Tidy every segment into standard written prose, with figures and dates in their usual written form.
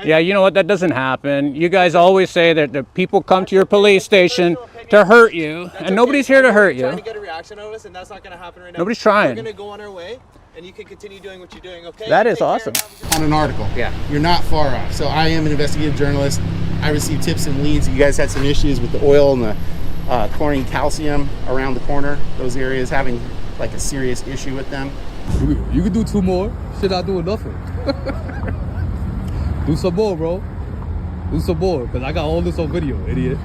Yeah, you know what? That doesn't happen. You guys always say that the people come to your police station to hurt you, and nobody's here to hurt you. Trying to get a reaction out of us, and that's not going to happen right now. Nobody's trying. We're going to go on our way, and you can continue doing what you're doing, okay? That is awesome. On an article. Yeah. You're not far off. So I am an investigative journalist. I receive tips and leads. You guys had some issues with the oil and the chlorine calcium around the corner. Those areas having like a serious issue with them. You can do 2 more. Shit, not doing nothing. Do some more, bro. Do some more, because I got all this on video, idiot.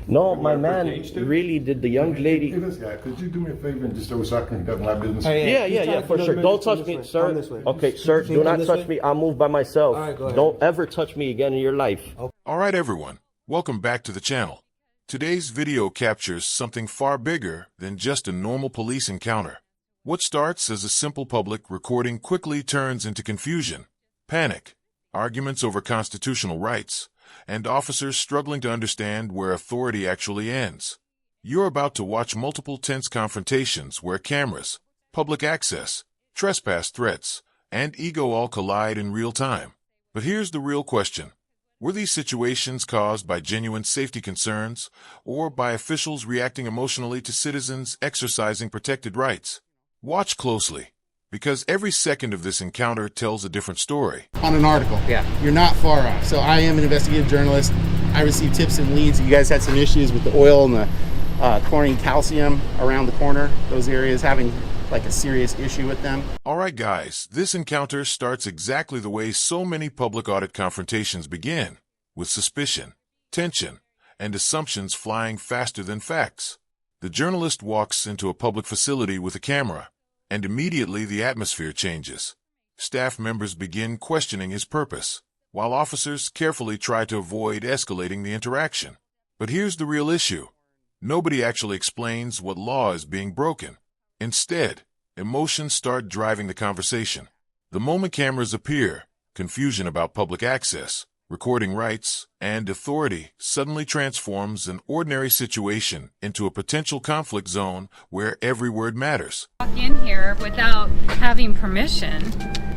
No, my man really did the young lady. Hey, this guy, could you do me a favor and just so I can get my business? Yeah, for sure. Don't touch me, sir. Okay, sir, do not touch me. I'll move by myself. All right, go ahead. Don't ever touch me again in your life. All right, everyone. Welcome back to the channel. Today's video captures something far bigger than just a normal police encounter. What starts as a simple public recording quickly turns into confusion, panic, arguments over constitutional rights, and officers struggling to understand where authority actually ends. You're about to watch multiple tense confrontations where cameras, public access, trespass threats, and ego all collide in real time. But here's the real question. Were these situations caused by genuine safety concerns or by officials reacting emotionally to citizens exercising protected rights? Watch closely, because every second of this encounter tells a different story. On an article. Yeah. You're not far off. So I am an investigative journalist. I receive tips and leads. You guys had some issues with the oil and the chlorine calcium around the corner. Those areas having like a serious issue with them. All right, guys, this encounter starts exactly the way so many public audit confrontations begin, with suspicion, tension, and assumptions flying faster than facts. The journalist walks into a public facility with a camera, and immediately the atmosphere changes. Staff members begin questioning his purpose, while officers carefully try to avoid escalating the interaction. But here's the real issue. Nobody actually explains what law is being broken. Instead, emotions start driving the conversation. The moment cameras appear, confusion about public access, recording rights, and authority suddenly transforms an ordinary situation into a potential conflict zone where every word matters. Walk in here without having permission.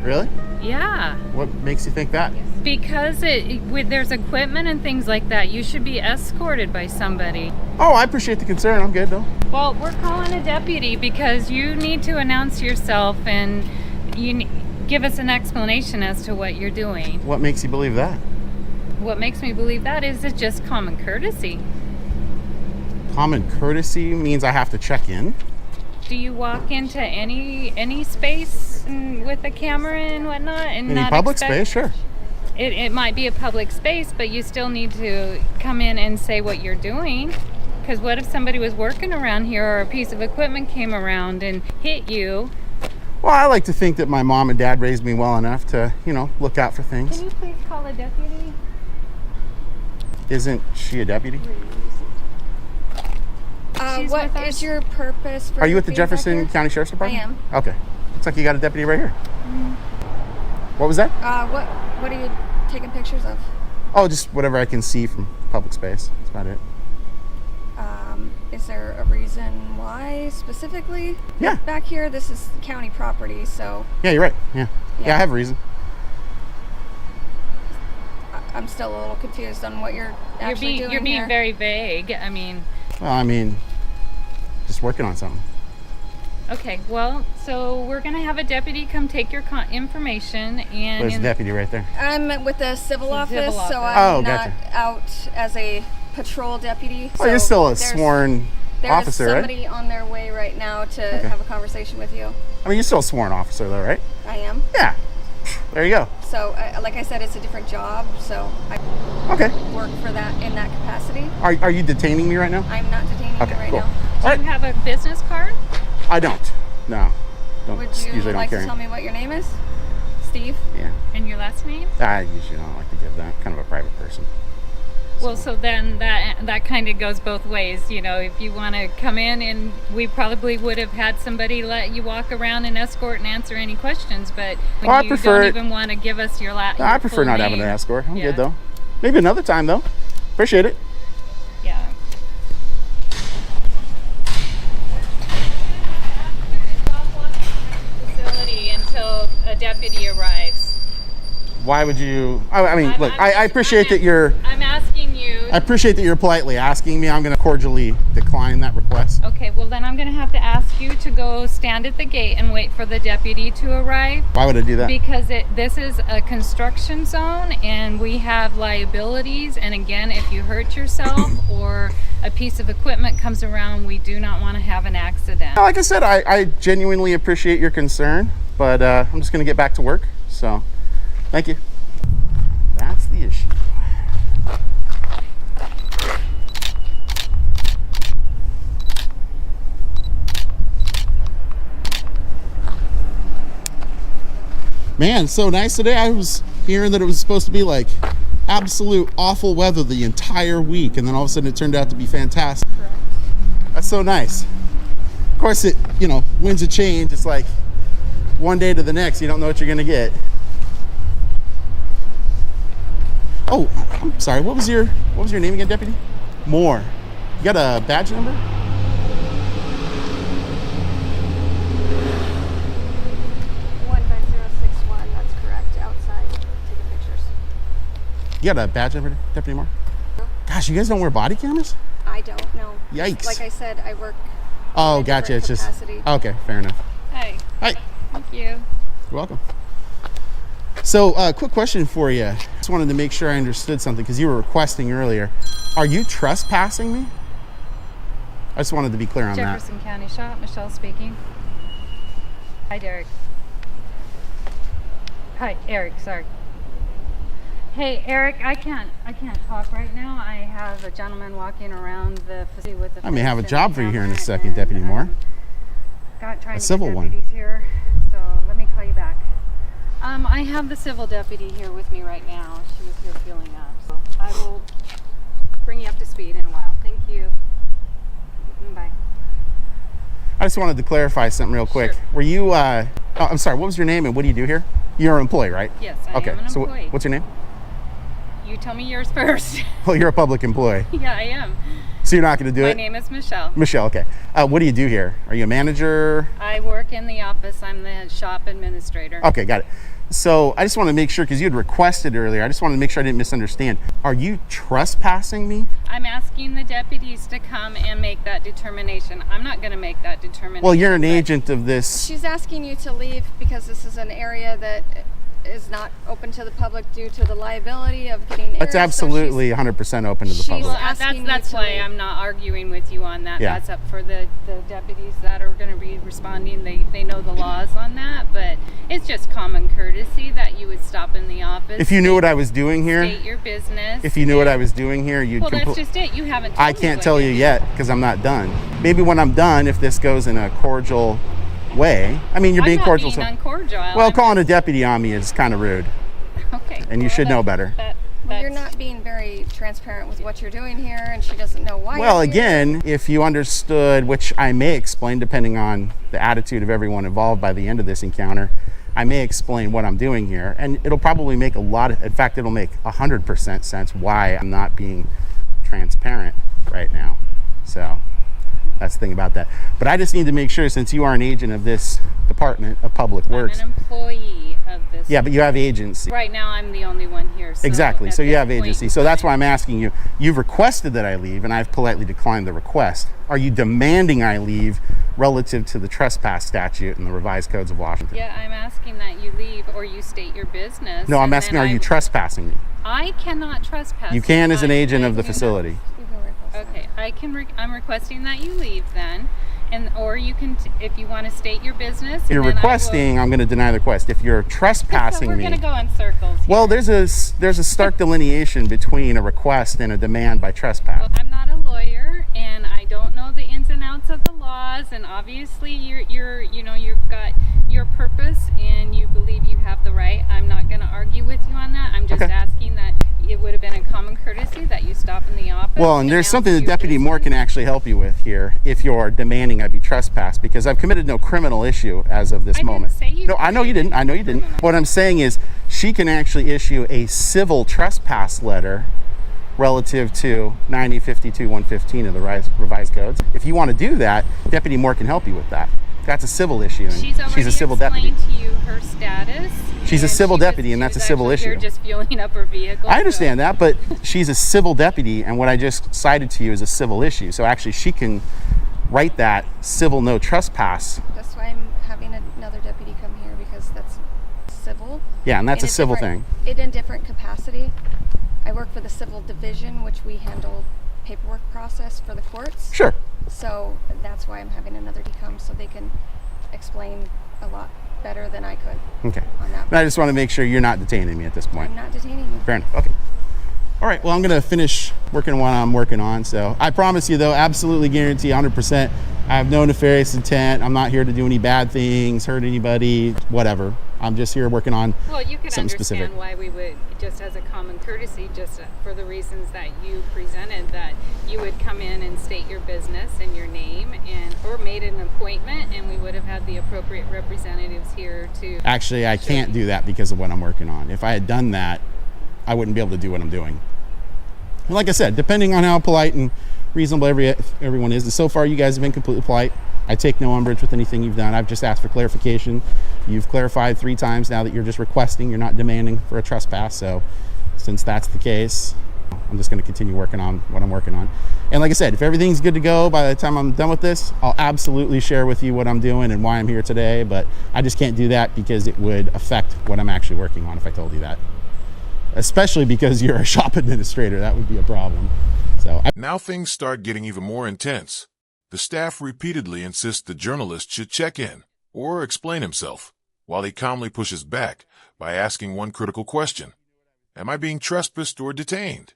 Really? Yeah, What makes you think that? because there's equipment and things like that. You should be escorted by somebody. Oh, I appreciate the concern. I'm good though. Well, we're calling a deputy because you need to announce yourself and give us an explanation as to what you're doing. What makes you believe that? What makes me believe that is it's just common courtesy. Common courtesy means I have to check in. Do you walk into any space with a camera and whatnot and Any not public expect- space, sure. It might be a public space, but you still need to come in and say what you're doing. Because what if somebody was working around here or a piece of equipment came around and hit you? Well, I like to think that my mom and dad raised me well enough to, look out for things. Can you please call a deputy? Isn't she a deputy? She's What with us? is your purpose for Are you with the being back Jefferson here? County Sheriff's Department? I am. Okay. Looks like you got a deputy right here. What was that? What are you taking pictures of? Oh, just whatever I can see from public space. That's about it. Is there a reason why specifically? Yeah. Back here, this is county property, so Yeah, you're right. Yeah, I have a reason. I'm still a little confused on what you're actually doing You're being here. very vague. I mean, Well, I mean, just working on something. okay. Well, so we're gonna have a deputy come take your information and. There's a deputy right there. I'm with the civil office, so Oh, I'm not gotcha. out as a patrol deputy. Well, you're still a there's- sworn There's officer, right? somebody on their way right now to have a conversation with you. I mean, you're still a sworn officer, though, right? I am. Yeah. There you go. So, like I said, it's a different job, so I Okay. work for that in that capacity. Are you detaining me right now? I'm not detaining Okay, you right cool. now. All Do right. you have a business card? I don't. No. Would you Usually like don't to carry. tell me what your name is? Steve? Yeah. And your last name? I usually don't like to give that. Kind of a private person. Well, so then that kind of goes both ways. If you want to come in, and we probably would have had somebody let you walk around and escort and answer any questions, but when Well, I you prefer don't it- even want to give us your No, I prefer not having an escort. I'm good, though. Maybe another time, though. Appreciate it. Yeah. Facility until a deputy arrives. Why would you? I mean, look, I appreciate that you're. I'm asking you. I appreciate that you're politely asking me. I'm going to cordially decline that request. Okay, well then I'm going to have to ask you to go stand at the gate and wait for the deputy to arrive. Why would I do that? Because this is a construction zone and we have liabilities. And again, if you hurt yourself or a piece of equipment comes around, we do not want to have an accident. Like I said, I genuinely appreciate your concern, but I'm just going to get back to work. So, thank you. That's the issue. Man, so nice today. I was hearing that it was supposed to be like absolute awful weather the entire week, and then all of a sudden it turned out to be fantastic. Correct. That's so nice. Of course, it, you know, winds of change. It's like one day to the next, you don't know what you're gonna get. Oh, I'm sorry. What was your name again, Deputy? Moore. You got a badge number? You got a badge number, Deputy Moore? No. Gosh, you guys don't wear body cameras? I don't know. Yikes. Like I said, I work. Oh, gotcha. It's just capacity. okay. Fair enough. Hi. Hi. Thank you. You're welcome. So, quick question for you. Just wanted to make sure I understood something because you were requesting earlier. Are you trespassing me? I just wanted to be clear on that. Jefferson County Shop, Michelle speaking. Hi, Derek. Hi, Eric. Sorry. Hey, Eric, I can't talk right now. I have a gentleman walking around the facility with the. I may have a job for you here in a second, Deputy Moore. A civil one. Here, so let me call you back. I have the civil deputy here with me right now. She was here filling up, so I will bring you up to speed in a while. Thank you. Bye. I just wanted to clarify something real quick. Sure. Were you? Oh, I'm sorry. What was your name and what do you do here? You're an employee, right? Yes, I okay. am an So employee. what's your name? You tell me yours first. Well, you're a public employee. Yeah, I am. So you're not going to do My it? name is Michelle. Michelle, okay. What do you do here? Are you a manager? I work in the office. I'm the shop administrator. Okay, got it. So I just want to make sure, because you had requested earlier, I just wanted to make sure I didn't misunderstand. Are you trespassing me? I'm asking the deputies to come and make that determination. I'm not going to make that determination. Well, you're an agent of this. She's asking you to leave because this is an area that is not open to the public due to the liability of getting That's absolutely 100% open to the public. Well, that's why I'm not arguing with you on that. Yeah. That's up for the deputies that are going to be responding. They know the laws on that, but it's just common courtesy that you would stop in the office. If you knew what I was doing here, state your business. if you knew what I was doing here, you'd. Well, that's just it. You haven't. I can't tell you yet because I'm not done. Maybe when I'm done, if this goes in a cordial way. I mean, you're being I'm not cordial. being uncordial. Well, calling a deputy on me is kind of rude. Okay. And you should know better. Well, you're not being very transparent with what you're doing here, and she doesn't know why. Well, you're here. again, if you understood, which I may explain depending on the attitude of everyone involved by the end of this encounter, I may explain what I'm doing here, and it'll probably make in fact, it'll make 100% sense why I'm not being transparent right now. So that's the thing about that. But I just need to make sure, since you are an agent of this Department of Public Works. I'm an employee of this. Yeah, but you have agency. Right now, I'm the only one here. So Exactly. So you have point agency. in So that's time- why I'm asking you. You've requested that I leave, and I've politely declined the request. Are you demanding I leave relative to the trespass statute and the revised codes of Washington? Yeah, I'm asking that you leave or you state your business. No, I'm and asking, then are you trespassing me? I cannot trespass. You can as an agent of the I- facility. You can request that. Okay, I'm requesting that you leave then, or you can, if you want to state your business. If you're and then I will- requesting, I'm going to deny the request. If you're So trespassing we're me, going to go in circles. Here. well, there's a stark delineation between a request and a demand by trespass. Well, I'm not a lawyer, and I don't know the ins and outs of the laws. And obviously, you've got your purpose, and you believe you have the right. I'm not going to argue with you on that. I'm just Okay. asking that it would have been a common courtesy that you stop in the office. Well, and there's announce something that your Deputy Moore business. can actually help you with here if you're demanding I be trespassed, because I've committed no criminal issue as of this I didn't moment. say you No, I know you didn't. I know you didn't. Criminal. What I'm saying is she can actually issue a civil trespass letter relative to 9052-115 of the revised codes. If you want to do that, Deputy Moore can help you with that. That's a civil issue. And She's already a civil deputy. explained to you her status. She's a and civil she was- deputy, and she that's a was civil actually here issue. just fueling up her vehicle. I understand that, but she's a civil deputy, and what I just cited to you is a civil issue. So actually, she can write that civil no trespass. That's why I'm having another deputy come here, because that's civil. Yeah, and that's in a civil different- thing. It in different capacity. I work for the civil division, which we handle paperwork process for the courts. Sure. So that's why I'm having another come, so they can explain a lot better than I could Okay. on that. And I just want to make sure you're not detaining me at this point. I'm not detaining you. Fair enough. Okay. All right. Well, I'm going to finish working on what I'm working on. So I promise you, though, absolutely guarantee 100%. I have no nefarious intent. I'm not here to do any bad things, hurt anybody, whatever. I'm just here working on Well, you can something understand specific. why we would, just as a common courtesy, just for the reasons that you presented, that you would come in and state your business and your name, and or made an appointment, and we would have had the appropriate representatives here to. Actually, I can't do that because of what I'm working on. If I had done that, I wouldn't be able to do what I'm doing. And like I said, depending on how polite and reasonable everyone is, and so far you guys have been completely polite. I take no umbrage with anything you've done. I've just asked for clarification. You've clarified 3 times now that you're just requesting, you're not demanding for a trespass. So since that's the case, I'm just going to continue working on what I'm working on. And like I said, if everything's good to go by the time I'm done with this, I'll absolutely share with you what I'm doing and why I'm here today. But I just can't do that because it would affect what I'm actually working on if I told you that. Especially because you're a shop administrator, that would be a problem. So Now things start getting even more intense. The staff repeatedly insists the journalist should check in or explain himself, while he calmly pushes back by asking one critical question. Am I being trespassed or detained?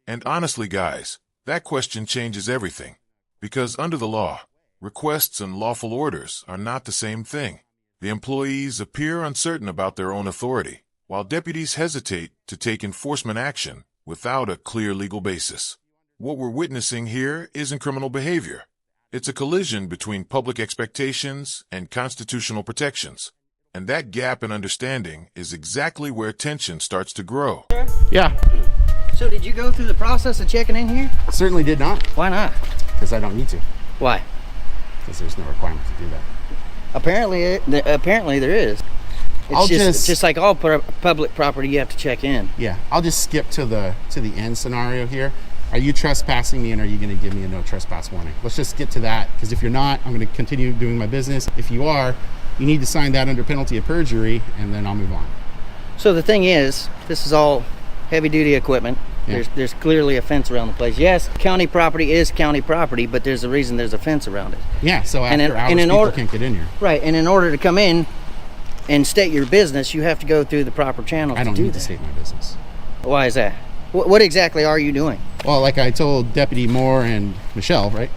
And honestly, guys, that question changes everything. Because under the law, requests and lawful orders are not the same thing. The employees appear uncertain about their own authority, while deputies hesitate to take enforcement action without a clear legal basis. What we're witnessing here isn't criminal behavior. It's a collision between public expectations and constitutional protections. And that gap in understanding is exactly where tension starts to grow. yeah, So did you go through the process of checking in here? certainly did not, Why not? because I don't need to, Why? because there's no requirement to do that. Apparently there is. I'll It's just like all public property, you have to check in. Yeah, I'll just skip to the end scenario here. Are you trespassing me, and are you going to give me a no trespass warning? Let's just get to that, because if you're not, I'm going to continue doing my business. If you are, you need to sign that under penalty of perjury, and then I'll move on. So the thing is, this is all heavy duty equipment. Yeah. There's clearly a fence around the place. Yes, county property is county property, but there's a reason there's a fence around it. Yeah, so And after in- hours, and in people order- can't get in here. Right, and in order to come in and state your business, you have to go through the proper channels I don't to do need that. to state my business. Why is that? What exactly are you doing? Well, like I told Deputy Moore and Michelle, right?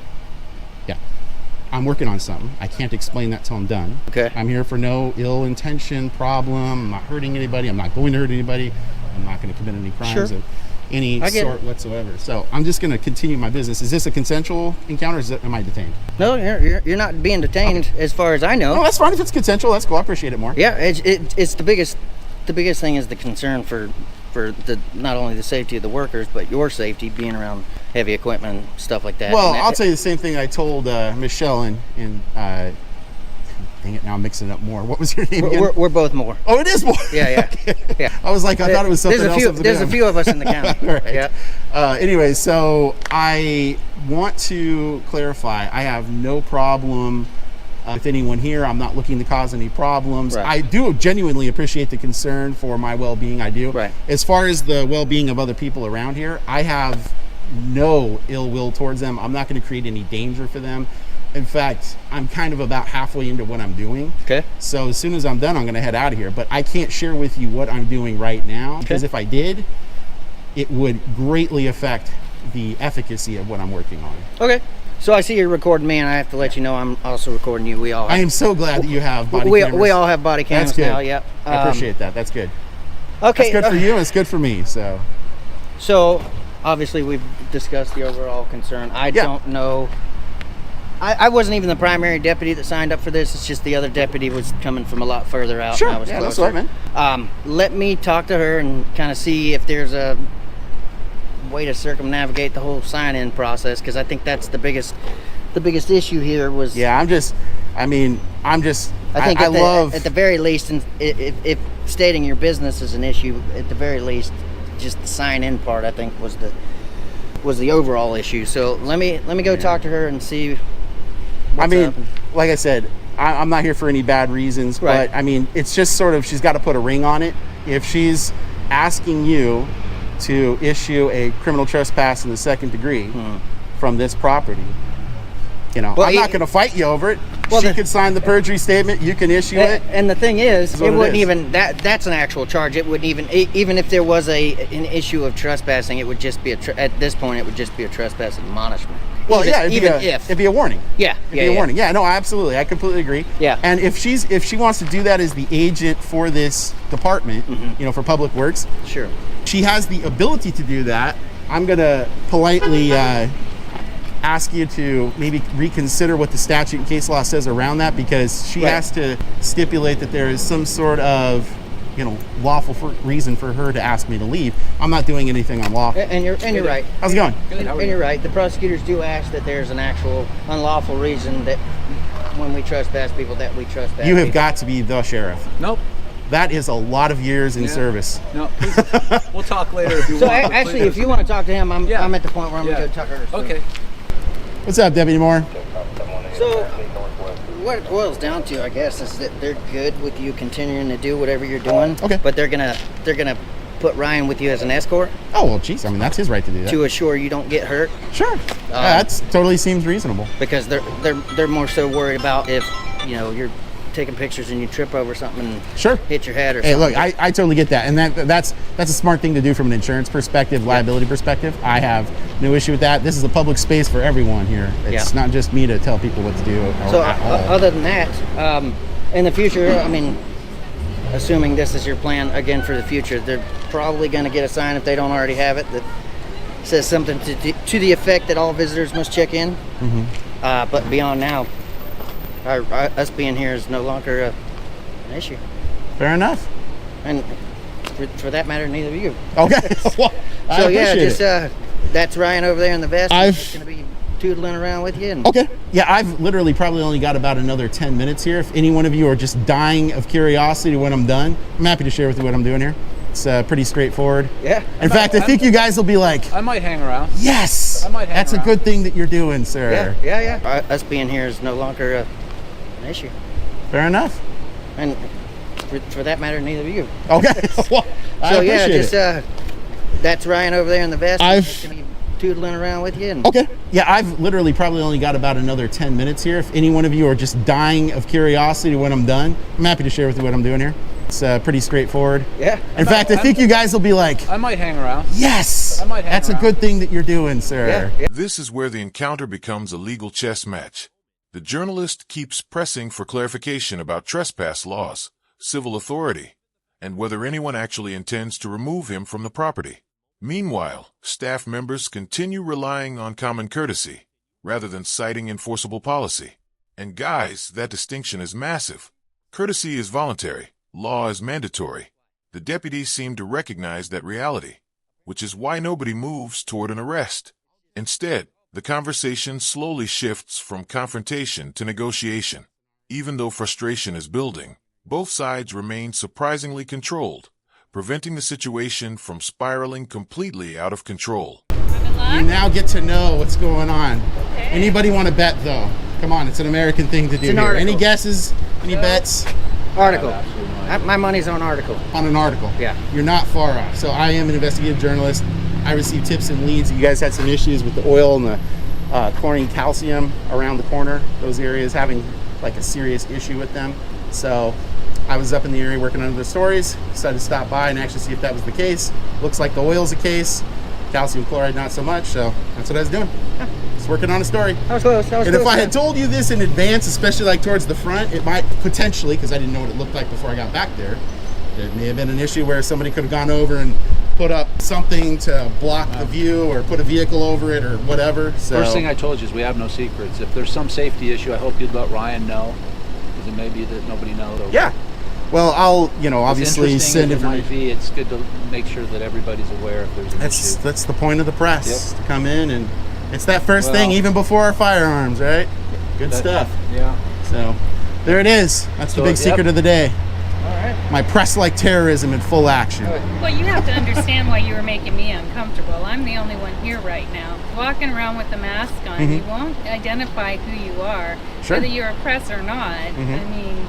Yeah. I'm working on something. I can't explain that till I'm done. Okay. I'm here for no ill intention, problem. I'm not hurting anybody. I'm not going to hurt anybody. I'm not going to commit any crimes Sure. of any I get sort it. whatsoever. So I'm just going to continue my business. Is this a consensual encounter, or am I detained? No, you're not being detained as far as I know. No, that's fine. If it's consensual, that's cool. I appreciate it more. Yeah, it's the biggest thing is the concern for the not only the safety of the workers, but your safety, being around heavy equipment and stuff like that. Well, And that- I'll tell you the same thing I told Michelle and dang it, now I'm mixing it up more. What was your name again? we're both more. Oh, it is more. Yeah. Okay. I was like, I thought it was something else. There's a few of us in the county. Right. Yeah. Anyway, so I want to clarify. I have no problem with anyone here. I'm not looking to cause any problems. Right. I do genuinely appreciate the concern for my well-being. I do. Right. As far as the well-being of other people around here, I have no ill will towards them. I'm not going to create any danger for them. In fact, I'm kind of about halfway into what I'm doing. Okay. So as soon as I'm done, I'm going to head out of here. But I can't share with you what I'm doing right now, because if I did, it would greatly affect the efficacy of what I'm working on. Okay. So I see you're recording me, and I have to let you know I'm also recording you. We all have, I am so glad that you have body we cameras. we all have body cams That's good. now. Yep. I appreciate that. That's good. Okay. That's good for you, and it's good for me. So obviously we've discussed the overall concern. I don't know. I wasn't even the primary deputy that signed up for this. It's just the other deputy was coming from a lot further out. Sure. And I was Yeah, that's closer. all right, man. Let me talk to her and kind of see if there's a way to circumnavigate the whole sign-in process, because I think that's the biggest issue here was. yeah, I mean, I'm just, I think love. at the very least, and if stating your business is an issue, at the very least, just the sign in part, I think was the overall issue. So let me go talk to her and see. What's up. Like I said, I'm not here for any bad reasons, Right. but I mean, it's just sort of, she's got to put a ring on it. If she's asking you to issue a criminal trespass in the second degree from this property, you know, Well, I'm not going to fight you over it. Well, She could sign the perjury statement. You can issue it. And the thing is, what it it wouldn't is. even that's an actual charge. It wouldn't even if there was an issue of trespassing, it would just be at this point it would just be a trespass admonishment. Well, even, yeah, if it'd be a warning. yeah, It'd be a warning. Yeah, no, absolutely. I completely agree. Yeah. And if she wants to do that as the agent for this department, you know, for Public Works, sure. she has the ability to do that. I'm going to politely ask you to maybe reconsider what the statute and case law says around that, because she Right. has to stipulate that there is some sort of, you know, lawful reason for her to ask me to leave. I'm not doing anything unlawful. And you're right. How's it going? And you're right. The prosecutors do ask that there's an actual unlawful reason that when we trespass people that we trespass. You have people. got to be the sheriff. Nope. That is a lot of years in service. No. We'll talk later if you So want. actually, if you want to talk to him, I'm at the point where I'm Yeah. going to go talk to her. So. Okay. What's up, Deputy Moore? So what it boils down to, I guess, is that they're good with you continuing to do whatever you're doing. Okay. But they're gonna put Ryan with you as an escort Oh, well, geez. I mean, that's his right to do that. to assure you don't get hurt, Sure. That totally seems reasonable. because they're more so worried about if you're taking pictures and you trip over something and Sure. hit your head or Hey, something. look, I totally get that. And that's a smart thing to do from an insurance perspective, liability perspective. I have no issue with that. This is a public space for everyone here. It's not just me to tell people what to do So at all. other than that, in the future, I mean, assuming this is your plan again for the future, they're probably going to get a sign if they don't already have it that says something to the effect that all visitors must check in. But beyond now, us being here is no longer an issue. Fair enough. And for that matter, neither of you. Okay. Well, I So yeah, appreciate just it. That's Ryan over there in the vest. I've- He's going to be tootling around with you. And Okay. Yeah, I've literally probably only got about another 10 minutes here. If any one of you are just dying of curiosity when I'm done, I'm happy to share with you what I'm doing here. It's pretty straightforward. Yeah. In fact, I think you guys will be like, I might hang around. yes, I might hang that's around. a good thing that you're doing, sir. Yeah. Us being here is no longer an issue. Fair enough. And for that matter, neither of you. Okay. Well, I So yeah, appreciate just it. that's Ryan over there in the vest. I've- He's going to be tootling around with you. And Okay. Yeah, I've literally probably only got about another 10 minutes here. If any one of you are just dying of curiosity when I'm done, I'm happy to share with you what I'm doing here. It's pretty straightforward. Yeah. In fact, I think you guys will be like, I might hang around. yes, I might hang that's around. a good thing that you're doing, sir. Yeah. This is where the encounter becomes a legal chess match. The journalist keeps pressing for clarification about trespass laws, civil authority, and whether anyone actually intends to remove him from the property. Meanwhile, staff members continue relying on common courtesy rather than citing enforceable policy. And guys, that distinction is massive. Courtesy is voluntary. Law is mandatory. The deputies seem to recognize that reality, which is why nobody moves toward an arrest. Instead, the conversation slowly shifts from confrontation to negotiation. Even though frustration is building, both sides remain surprisingly controlled, preventing the situation from spiraling completely out of control. You now get to know what's going on. Okay. Anybody want to bet, though? Come on, it's an American thing to do an here. article. Any guesses? Any bets? Article. My money's on article. On an article. Yeah. You're not far off. So I am an investigative journalist. I receive tips and leads. You guys had some issues with the oil and the chlorine calcium around the corner. Those areas having like a serious issue with them. So I was up in the area working on the stories. Decided to stop by and actually see if that was the case. Looks like the oil's the case. Calcium chloride not so much. So that's what I was doing. Just working on a story. That was close. And if I had told you this in advance, especially like towards the front, it might potentially, because I didn't know what it looked like before I got back there, there may have been an issue where somebody could have gone over and put up something to block the view or put a vehicle over it or whatever. So First thing I told you is we have no secrets. If there's some safety issue, I hope you'd let Ryan know, because it may be that nobody knows. yeah. Well, I'll, obviously As send interesting as it might information. be, it's good to make sure that everybody's aware if there's an issue. That's the point of the press, Yep. to come in, and it's that first Well, thing even before our firearms, right? Good stuff. Yeah. So There it is. That's the big secret of the day. All right. My press-like terrorism in full action. Well, you have to understand why you were making me uncomfortable. I'm the only one here right now. Walking around with the mask on, you won't identify who you are, whether you're a press or not. I mean...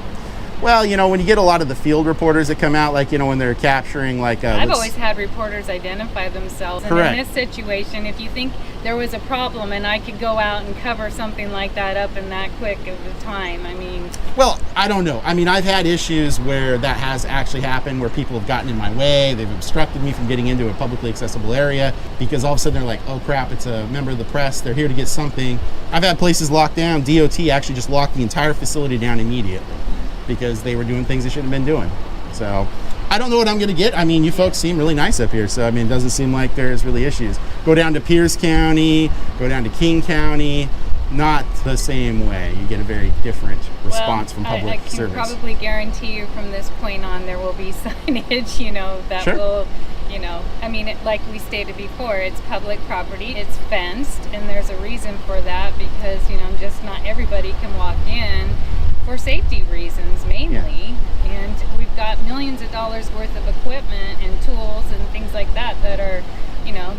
Well, you know, when you get a lot of the field reporters that come out, like, you know, when they're capturing, like... I've always had reporters identify themselves. Correct. And in this situation, if you think there was a problem and I could go out and cover something like that up in that quick of a time, I mean... Well, I don't know. I mean, I've had issues where that has actually happened, where people have gotten in my way, they've obstructed me from getting into a publicly accessible area, because all of a sudden they're like, oh crap, it's a member of the press, they're here to get something. I've had places locked down. DOT actually just locked the entire facility down immediately, because they were doing things they shouldn't have been doing. So I don't know what I'm going to get. I mean, you folks seem really nice up here, so I mean, it doesn't seem like there's really issues. Go down to Pierce County, go down to King County, not the same way. You get a very different response from public service. I can probably guarantee you from this point on there will be signage, you know, that will, you know, I mean, like we stated before, it's public property, it's fenced, and there's a reason for that, because, you know, just not everybody can walk in for safety reasons mainly, and we've got millions of dollars worth of equipment and tools and things like that that are, you know,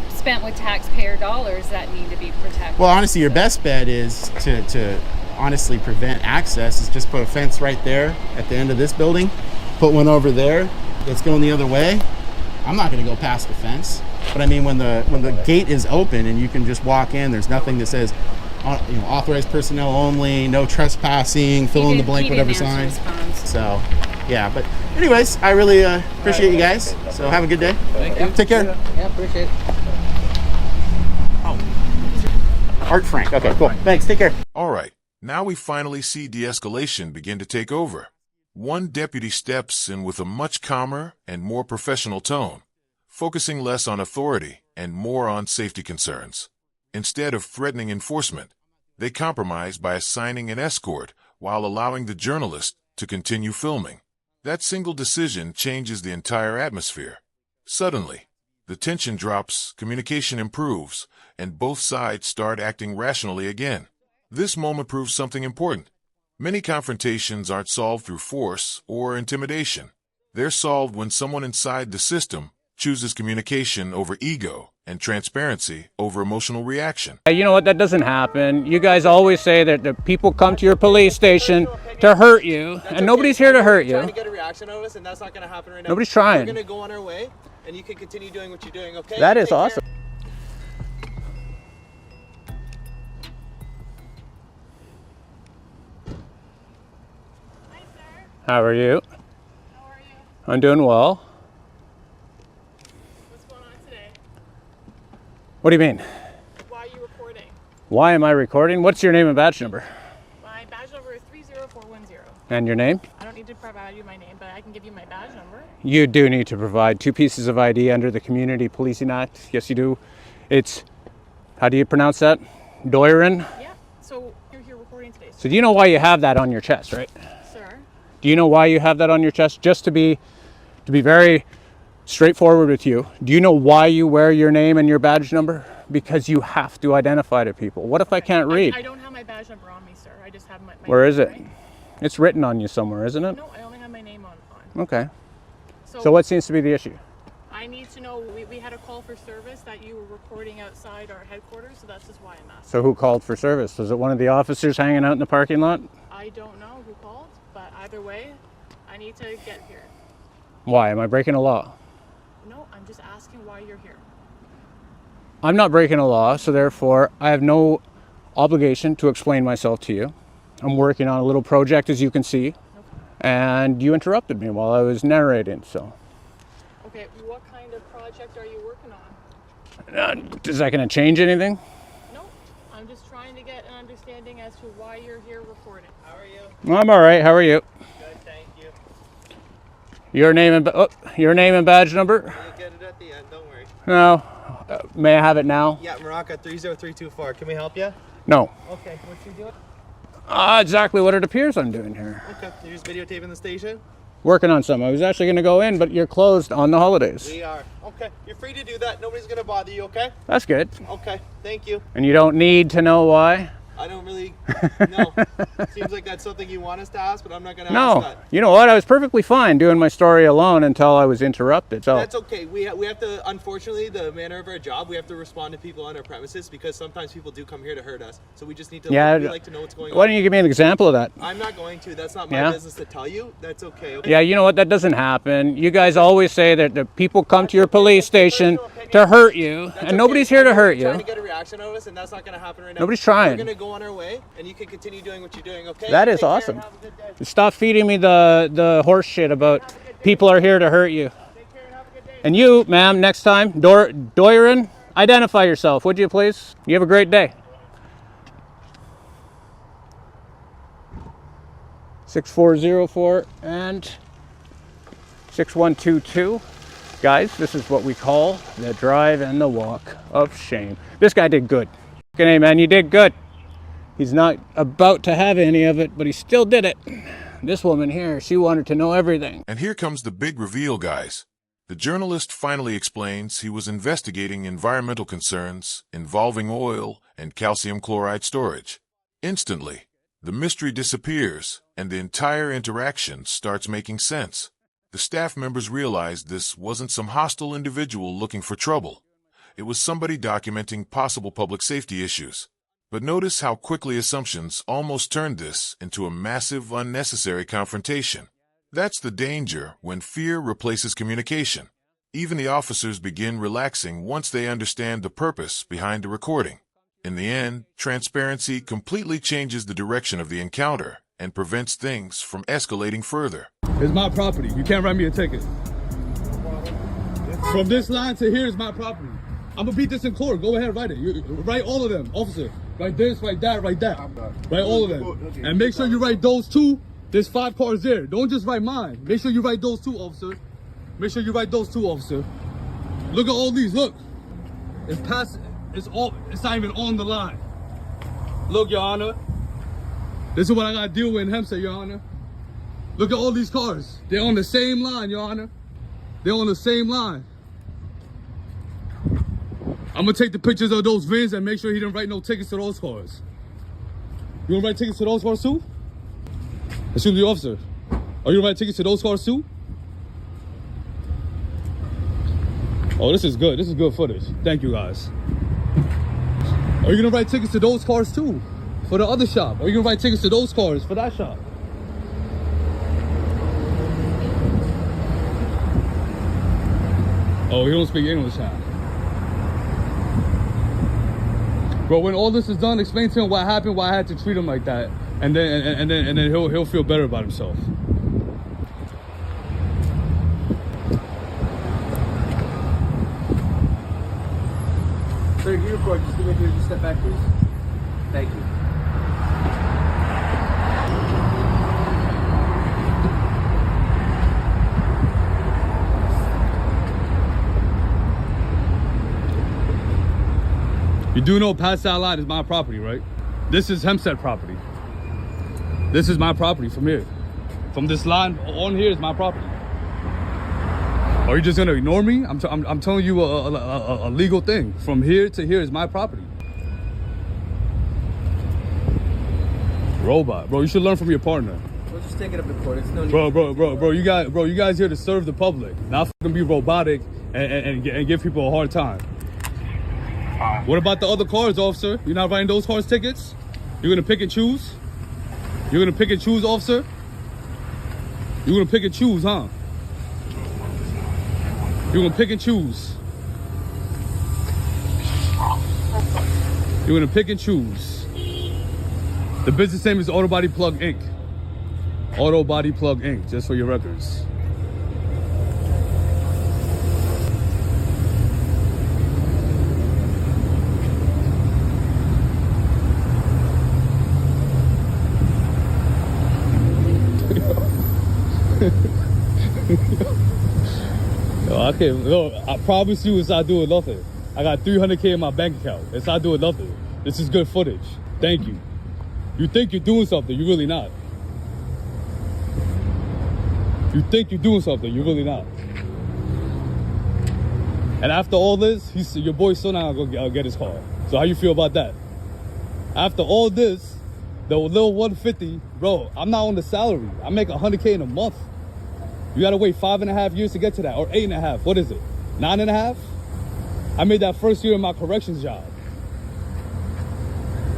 spent with taxpayer dollars that need to be protected. Well, honestly, your best bet is to honestly prevent access is just put a fence right there at the end of this building, put one over there that's going the other way. I'm not going to go past the fence, but I mean, when the gate is open and you can just walk in, there's nothing that says, you know, authorized personnel only, no trespassing, fill in the blank, whatever sign. So, yeah, but anyways, I really appreciate you guys. So have a good day. Thank you. Take care. Yeah, appreciate it. Art Frank. Okay, cool. Thanks. Take care. All right, now we finally see de-escalation begin to take over. One deputy steps in with a much calmer and more professional tone, focusing less on authority and more on safety concerns. Instead of threatening enforcement, they compromise by assigning an escort while allowing the journalist to continue filming. That single decision changes the entire atmosphere. Suddenly, the tension drops, communication improves, and both sides start acting rationally again. This moment proves something important. Many confrontations aren't solved through force or intimidation. They're solved when someone inside the system chooses communication over ego and transparency over emotional reaction. You know what? That doesn't happen. You guys always say that the people come to your police station to hurt you, and nobody's here to hurt you. Trying to get a reaction out of us, and that's not going to happen right now. Nobody's trying. We're going to go on our way, and you can continue doing what you're doing, okay? That is awesome. Hi, sir. How are you? How are you? I'm doing well. What's going on today? What do you mean? Why are you recording? Why am I recording? What's your name and badge number? My badge number is 30410. And your name? I don't need to provide you my name, but I can give you my badge number. You do need to provide 2 pieces of ID under the Community Policing Act. Yes, you do. It's, how do you pronounce that? Doiron? Yeah, so you're here recording today. So do you know why you have that on your chest, right? Sir? Do you know why you have that on your chest? Just to be very straightforward with you, do you know why you wear your name and your badge number? Because you have to identify to people. What if I can't read? I don't have my badge number on me, sir. I just have my Where is it? Right? It's written on you somewhere, isn't it? No, I only have my name on. Okay. So what seems to be the issue? I need to know, we had a call for service that you were recording outside our headquarters, so that's just why I'm asking. So who called for service? Was it one of the officers hanging out in the parking lot? I don't know who called, but either way, I need to get here. Why? Am I breaking a law? No, I'm just asking why you're here. I'm not breaking a law, so therefore I have no obligation to explain myself to you. I'm working on a little project, as you can see, okay. And you interrupted me while I was narrating, so. Okay, what kind of project are you working on? Is that going to change anything? No, I'm just trying to get an understanding as to why you're here recording. How are you? I'm all right. How are you? Good, thank you. Your name and badge number? We'll get it at the end, don't worry. No. May I have it now? Yeah, Morocco 30324. Can we help you? No. Okay, what you doing? Exactly what it appears I'm doing here. Okay, you're just videotaping the station? Working on something. I was actually going to go in, but you're closed on the holidays. We are. Okay, you're free to do that. Nobody's going to bother you, okay? That's good. Okay, thank you. And you don't need to know why? I don't really know. Seems like that's something you want us to ask, but I'm not going to ask No, that. you know what? I was perfectly fine doing my story alone until I was interrupted. So That's okay. We have to, unfortunately, the manner of our job, we have to respond to people on our premises because sometimes people do come here to hurt us. So we just need to, we like to know what's going on. Why don't you give me an example of that? I'm not going to. That's not my business to tell you. That's okay. Yeah, you know what? That doesn't happen. You guys always say that the people come to your police station to hurt you, and nobody's here to hurt you. Trying to get a reaction out of us, and that's not going to happen right now. Nobody's trying. We're going to go on our way, and you can continue doing what you're doing, okay? That is awesome. Stop feeding me the horse shit about people are here to hurt you. And you, ma'am, next time, Doiron, identify yourself, would you please? You have a great day. 6404 and 6122. Guys, this is what we call the drive and the walk of shame. This guy did good. Okay, man, you did good. He's not about to have any of it, but he still did it. This woman here, she wanted to know everything. And here comes the big reveal, guys. The journalist finally explains he was investigating environmental concerns involving oil and calcium chloride storage. Instantly, the mystery disappears, and the entire interaction starts making sense. The staff members realized this wasn't some hostile individual looking for trouble. It was somebody documenting possible public safety issues. But notice how quickly assumptions almost turned this into a massive, unnecessary confrontation. That's the danger when fear replaces communication. Even the officers begin relaxing once they understand the purpose behind the recording. In the end, transparency completely changes the direction of the encounter and prevents things from escalating further. It's my property. You can't write me a ticket. From this line to here is my property. I'm gonna beat this in court. Go ahead, write it. Write all of them, officer. Write this, write that, write that. Write all of them. And make sure you write those two. There's 5 cars there. Don't just write mine. Make sure you write those two, officer. Make sure you write those two, officer. Look at all these. Look. It's past. It's not even on the line. Look, Your Honor. This is what I gotta deal with in Hempstead, Your Honor. Look at all these cars. They're on the same line, Your Honor. They're on the same line. I'm gonna take the pictures of those vans and make sure he didn't write no tickets to those cars. You wanna write tickets to those cars too? Excuse me, officer. Are you gonna write tickets to those cars too? Oh, this is good. This is good footage. Thank you, guys. Are you gonna write tickets to those cars too? For the other shop? Are you gonna write tickets to those cars for that shop? Oh, he don't speak English, huh? Bro, when all this is done, explain to him what happened, why I had to treat him like that, and then he'll feel better about himself. Sir, you record. Just give me a step back, please. Thank you. You do know past that line is my property, right? This is Hempstead property. This is my property from here. From this line on here is my property. Are you just gonna ignore me? I'm telling you a legal thing. From here to here is my property. Robot, bro. You should learn from your partner. We'll just take it up to court. It's no need. Bro. You guys here to serve the public, not fucking be robotic and give people a hard time. What about the other cars, officer? You're not writing those cars tickets? You're gonna pick and choose? You're gonna pick and choose, officer? You're gonna pick and choose, huh? You're gonna pick and choose. You're gonna pick and choose. The business name is Auto Body Plug Inc. Auto Body Plug Inc. Just for your records. I promise you it's not doing nothing. I got 300K in my bank account. It's not doing nothing. This is good footage. Thank you. You think you're doing something, you're really not. You think you're doing something, you're really not. And after all this, your boy's still not gonna get his car. So how you feel about that? After all this, the little 150, bro, I'm not on the salary. I make 100K in a month. You gotta wait 5.5 years to get to that, or 8.5. What is it? 9.5? I made that first year in my corrections job.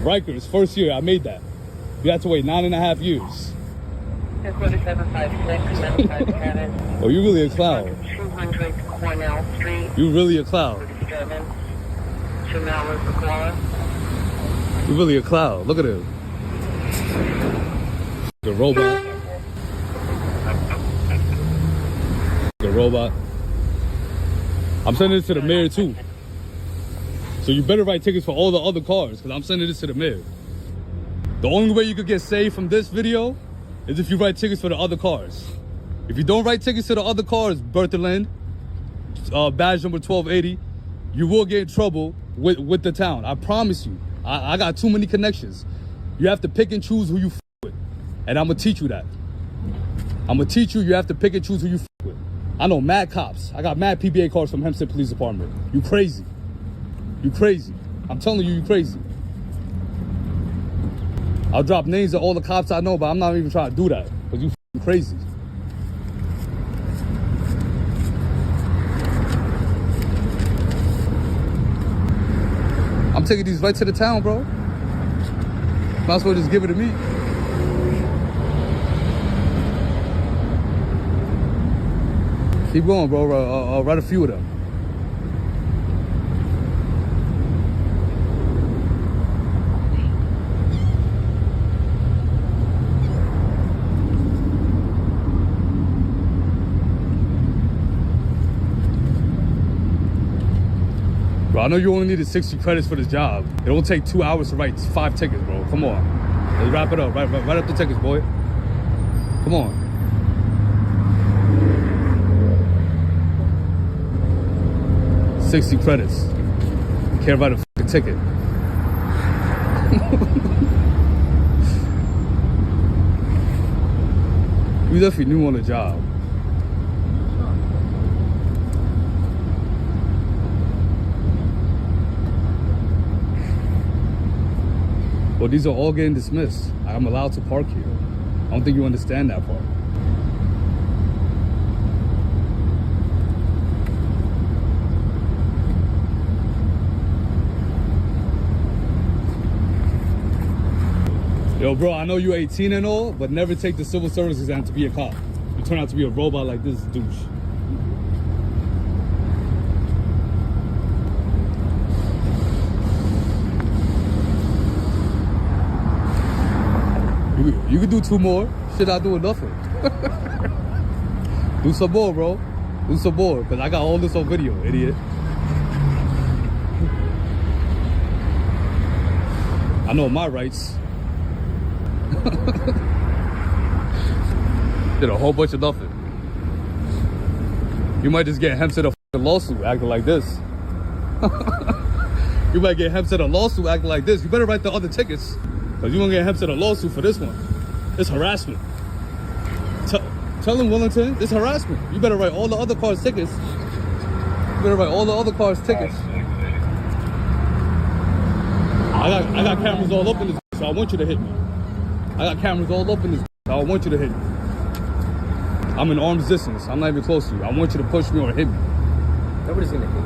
Rikers, first year, I made that. You have to wait 9.5 years. Oh, you really a clown. 200 Cornell Street. You really a clown. You really a clown. Look at him. The robot. The robot. I'm sending this to the mayor too. So you better write tickets for all the other cars, because I'm sending this to the mayor. The only way you could get saved from this video is if you write tickets for the other cars. If you don't write tickets to the other cars, Berthaland, badge number 1280, you will get in trouble with the town. I promise you. I got too many connections. You have to pick and choose who you f with. And I'm gonna teach you that. I'm gonna teach you, you have to pick and choose who you f with. I know mad cops. I got mad PBA cars from Hempstead Police Department. You crazy. You crazy. I'm telling you, you crazy. I'll drop names of all the cops I know, but I'm not even trying to do that, because you f crazy. I'm taking these right to the town, bro. Might as well just give it to me. Keep going, bro. I'll write a few of them. Bro, I know you only needed 60 credits for this job. It won't take 2 hours to write 5 tickets, bro. Come on. Let's wrap it up. Write up the tickets, boy. Come on. $60 credits. Can't write a fucking ticket. You definitely new on the job. Well, these are all getting dismissed. I'm allowed to park here. I don't think you understand that part. Yo, bro, I know you're 18 and all, but never take the civil service exam to be a cop. You turn out to be a robot like this douche. You can do 2 more. Shit, not doing nothing. Do some more, bro. Do some more, because I got all this on video, idiot. I know my rights. Did a whole bunch of nothing. You might just get Hempstead a fucking lawsuit acting like this. You might get Hempstead a lawsuit acting like this. You better write the other tickets, because you're going to get Hempstead a lawsuit for this one. It's harassment. Tell him, Wellington, it's harassment. You better write all the other cars tickets. You better write all the other cars tickets. I got cameras all up in this, so I want you to hit me. I got cameras all up in this, so I want you to hit me. I'm in arm's distance. I'm not even close to you. I want you to push me or hit me. Nobody's gonna hit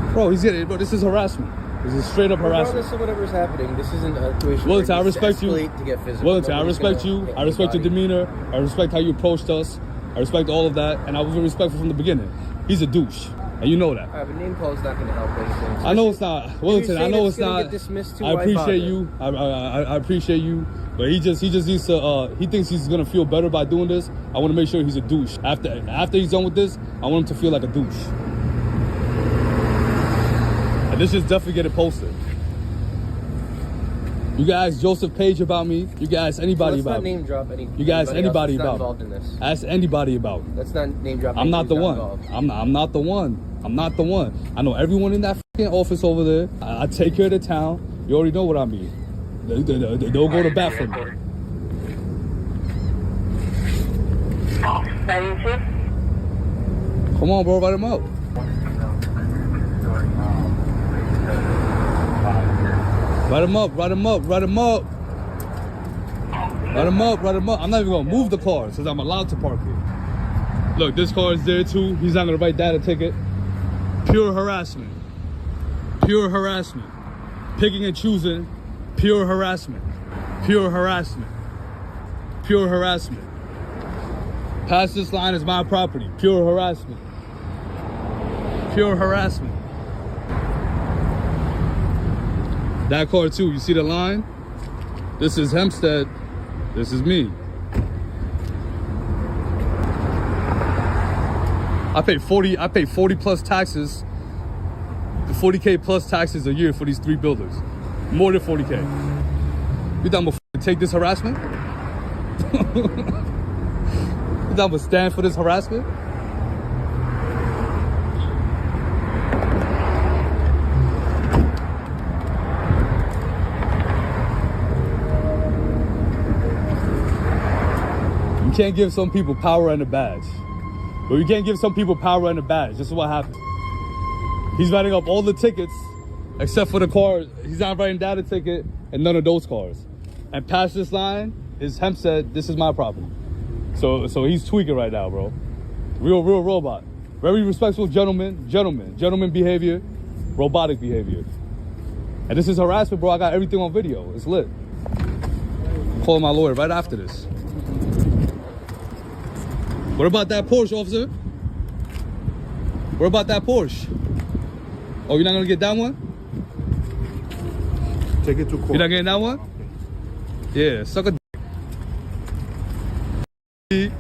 you. Bro, he's getting it. Bro, this is harassment. This is straight up harassment. Regardless of whatever's happening, this isn't a situation Wellington, I where respect you. To get physical. Wellington, I respect you. I respect your demeanor. I respect how you approached us. I respect all of that. And I was respectful from the beginning. He's a douche. And you know that. Alright, but name call is not going to help anything. I know it's not. Wellington, I know it's not. Too, I appreciate you. I appreciate you. But he just needs to, he thinks he's going to feel better by doing this. I want to make sure he's a douche. After he's done with this, I want him to feel like a douche. And this should definitely get it posted. You guys, Joseph Page about me. You guys, anybody about me. Let's not name drop any. You guys, anybody about involved in this. Ask anybody about me. Let's not name drop. I'm not the one. I'm not the one. I'm not the one. I know everyone in that fucking office over there. I take care of the town. You already know what I mean. They'll go to bat for me. Come on, bro, write him out. Write him up, write him up, write him up. Write him up, write him up. I'm not even gonna move the car since I'm allowed to park it. Look, this car is there too. He's not gonna write that a ticket. Pure harassment. Pure harassment. Picking and choosing. Pure harassment. Pure harassment. Pure harassment. Past this line is my property. Pure harassment. Pure harassment. That car too, you see the line? This is Hempstead. This is me. I pay 40 plus taxes, 40K plus taxes a year for these 3 buildings. More than 40K. You think I'm gonna take this harassment? You think I'm gonna stand for this harassment? You can't give some people power and a badge. But you can't give some people power and a badge. This is what happened. He's writing up all the tickets except for the car. He's not writing down a ticket and none of those cars. And past this line is Hempstead. This is my property. So he's tweaking right now, bro. Real robot. Very respectful gentleman behavior, robotic behavior. And this is harassment, bro. I got everything on video. It's lit. I'm calling my lawyer right after this. What about that Porsche, officer? What about that Porsche? Oh, you're not gonna get that one? Take it to court. You're not getting that one? Yeah, suck a dick.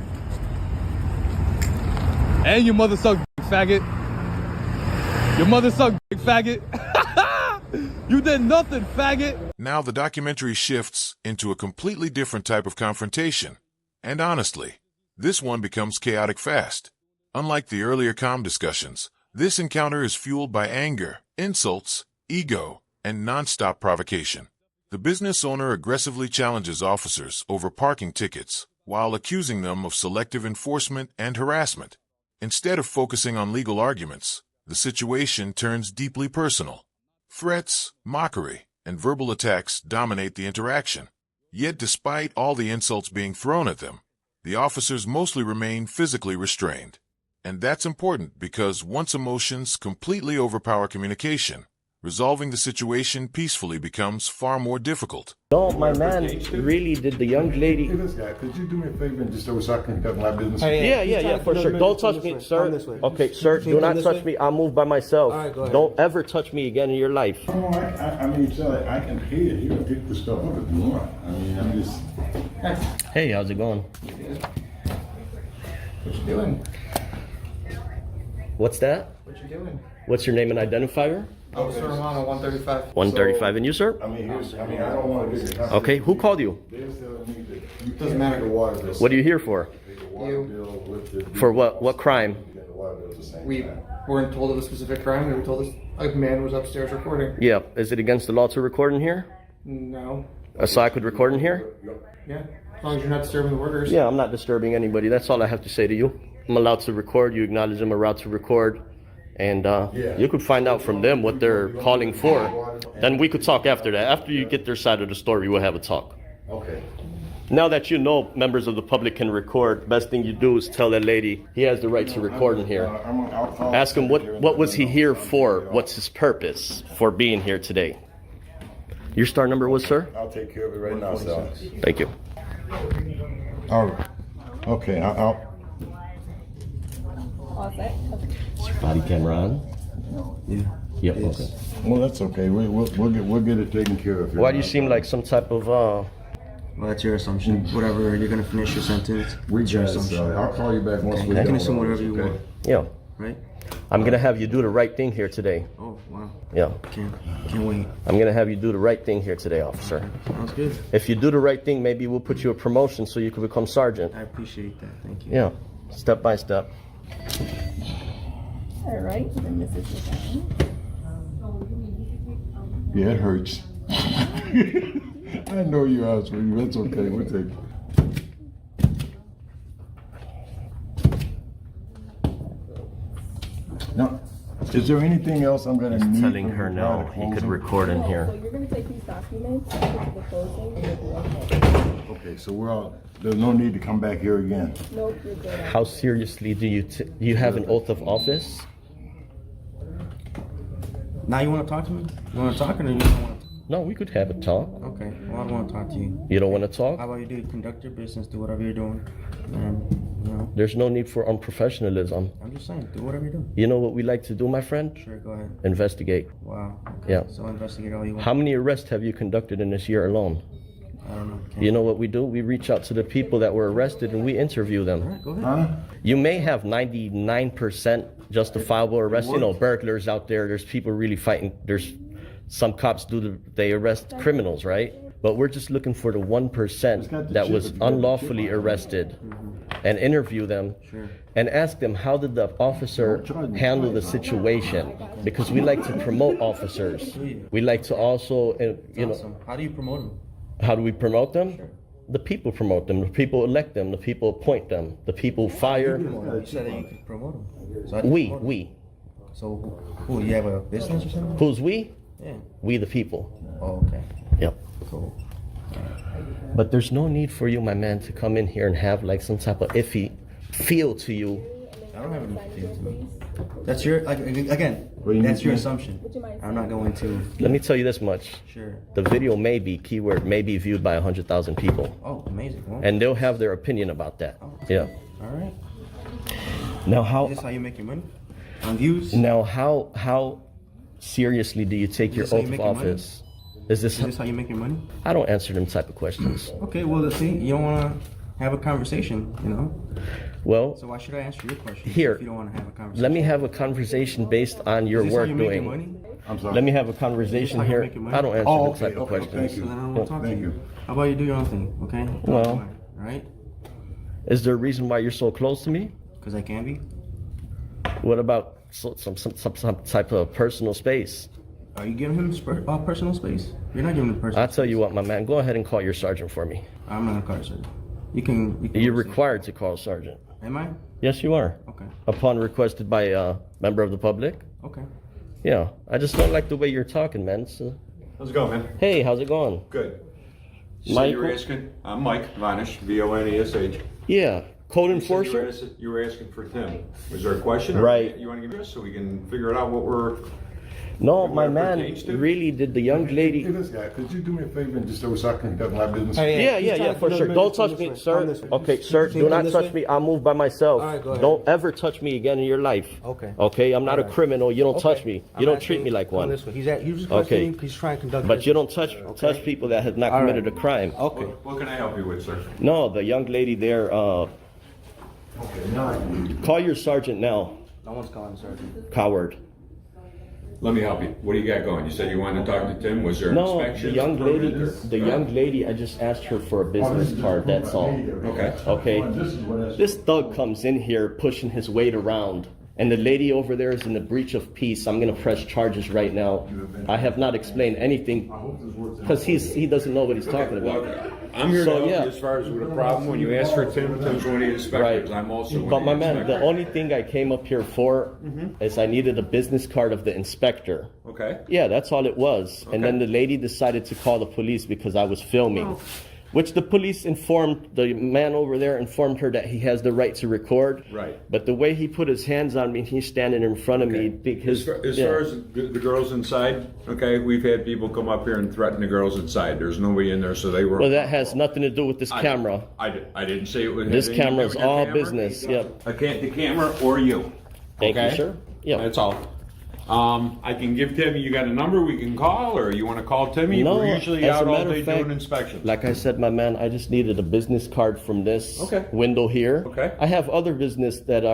And your mother suck dick, faggot. Your mother suck dick, faggot. You did nothing, faggot. Now the documentary shifts into a completely different type of confrontation. And honestly, this one becomes chaotic fast. Unlike the earlier calm discussions, this encounter is fueled by anger, insults, ego, and non-stop provocation. The business owner aggressively challenges officers over parking tickets while accusing them of selective enforcement and harassment. Instead of focusing on legal arguments, the situation turns deeply personal. Threats, mockery, and verbal attacks dominate the interaction. Yet despite all the insults being thrown at them, the officers mostly remain physically restrained. And that's important because once emotions completely overpower communication, resolving the situation peacefully becomes far more difficult. No, my man really did the young lady. Hey, this guy, could you do me a favor and just so I can conduct my business? Yeah, for sure. Don't touch me, sir. Okay, sir, do not touch me. I'll move by myself. All right, go ahead. Don't ever touch me again in your life. Oh, I mean, Charlie, I can pay it. You can pick the stuff up if you want. I mean, I'm just... Hey, how's it going? What you doing? What's that? What you doing? What's your name and identifier? Officer Romano, 135. 135, and you, sir? I mean, I don't want to get... Okay, who called you? Doesn't matter. The water bill. What are you here for? You. For what? What crime? We weren't told of a specific crime. We were told a man was upstairs recording. Yeah, is it against the law to record in here? No. So I could record in here? Yeah. As long as you're not disturbing the workers. Yeah, I'm not disturbing anybody. That's all I have to say to you. I'm allowed to record. You acknowledge I'm allowed to record. And you could find out from them what they're calling for. Then we could talk after that. After you get their side of the story, we'll have a talk. Okay. Now that you know members of the public can record, best thing you do is tell that lady he has the right to record in here. Ask him what was he here for? What's his purpose for being here today? Your star number was, sir? I'll take care of it right now, sir. Thank you. All right. Okay, I'll... Is your body camera on? Yeah. Yep. Okay. Well, that's okay. We'll get it taken care of. Why do you seem like some type of Well, that's your assumption. Whatever, you're gonna finish your sentence. We It's your got it, assumption. sir. I'll call you back once we're You can done. assume whatever you want. Yeah. Right? I'm gonna have you do the right thing here today. Oh, wow. Yeah. Can't wait. I'm gonna have you do the right thing here today, officer. Sounds good. If you do the right thing, maybe we'll put you a promotion so you can become sergeant. I appreciate that. Thank you. Yeah. Step by step. All right, then this is the time. Yeah, it hurts. I know you asked for you. That's okay. We'll take it. No. Is there anything else I'm gonna need? Telling her no, he could record in here. So you're gonna take these documents to the closing and you'll be okay. Okay, so we're all, there's no need to come back here again. Nope, you're good. How seriously do you have an oath of office? Now you want to talk to me? You want to talk or you don't want to? No, we could have a talk. Okay, well I want to talk to you. You don't want to talk? How about you do conduct your business, do whatever you're doing, and you know. There's no need for unprofessionalism. I'm just saying, do whatever you're doing. You know what we like to do, my friend? Sure, go ahead. Investigate. Wow. Okay. Yeah. So investigate all you want. How many arrests have you conducted in this year alone? I don't know. You know what we do? We reach out to the people that were arrested and we interview them. All right, go ahead. You may have 99% justifiable arrests. You know, burglars out there. There's people really fighting. There's some cops they arrest criminals, right? But we're just looking for the 1% that was unlawfully arrested and interview them and ask them, how did the officer handle the situation? Because we like to promote officers. We like to also, you know. How do you promote them? How do we promote them? The people promote them. The people elect them. The people appoint them. The people fire. You said that you could promote them. So We. So who? You have a business or something? Who's we? Yeah. We the people. Oh, okay. Yep. Cool. But there's no need for you, my man, to come in here and have like some type of iffy feel to you. I don't have any feel to me. That's your, again, that's your assumption. I'm not going to. Let me tell you this much. Sure. The video may be, keyword, may be viewed by 100,000 people. Oh, amazing. Well, and they'll have their opinion about that. Oh, yeah. All right. Now how? Is this how you make your money? On views? Now how seriously do you take your oath of office? Is this how you make your money? I don't answer them type of questions. Okay, well, see, you don't want to have a conversation, you know? Well, so why should I answer your question here, if you don't want to have a conversation? Let me have a conversation based on your work doing. Money? I'm sorry. Let me have a conversation here. I don't answer those type of questions. Thank you. So then I don't want to talk to you. How about you do your own thing, okay? Well, all right. Is there a reason why you're so close to me? Because I can be. What about some type of personal space? Are you giving him personal space? You're not giving him personal. I'll tell you what, my man. Go ahead and call your sergeant for me. I'm not gonna call your sergeant. You can You're required to call sergeant. Am I? Yes, you are. Okay. Upon requested by a member of the public. Okay. Yeah, I just don't like the way you're talking, man. So... How's it going, man? Hey, how's it going? Good. Mike, So you were asking, I'm Mike Vanish, V-O-N-E-S-H. Yeah, code enforcer? You were asking for Tim. Was there a question? Right. Or you want to give me this so we can figure it out what we're... No, my man, really did the young lady... Hey, this guy, could you do me a favor and just so I can conduct my business? Yeah, for sure. Don't touch me, sir. Okay, sir, do not touch me. I'll move by myself. Don't ever touch me again in your life. Okay. Okay, I'm not a criminal. You don't touch me. You don't treat me like one. Okay. He's trying to conduct. But you don't touch people that have not committed a crime. Okay. What can I help you with, sir? No, the young lady there, call your sergeant now. No one's calling sergeant. Coward. Let me help you. What do you got going? You said you wanted to talk to Tim. Was there an No, inspection? the young lady, I just asked her for a business card, that's all. Okay. Okay. This thug comes in here pushing his weight around, and the lady over there is in the breach of peace. I'm gonna press charges right now. I have not explained anything because he doesn't know what he's talking about. I'm here to help you as far as with a problem. When you ask for Tim, Tim's one of the inspectors. I'm also one But of my the man, the inspectors. only thing I came up here for is I needed a business card of the inspector. Okay. Yeah, that's all it was. And then the lady decided to call the police because I was filming. Which the police informed, the man over there informed her that he has the right to record. Right. But the way he put his hands on me, he's standing in front of me. Because, As far as the girls inside, okay, we've had people come up here and threaten the girls inside. There's nobody in there, so they were. Well, that has nothing to do with this camera. I didn't say it was. This camera is all business. Yep. I can't the camera or you. Thank okay? you, sir. Yeah. That's all. I can give Timmy. You got a number we can call, or you want to call Timmy? No, We're usually as a out all matter of day fact, doing inspections. Like I said, my man, I just needed a business card from this window here. Okay. I have other business that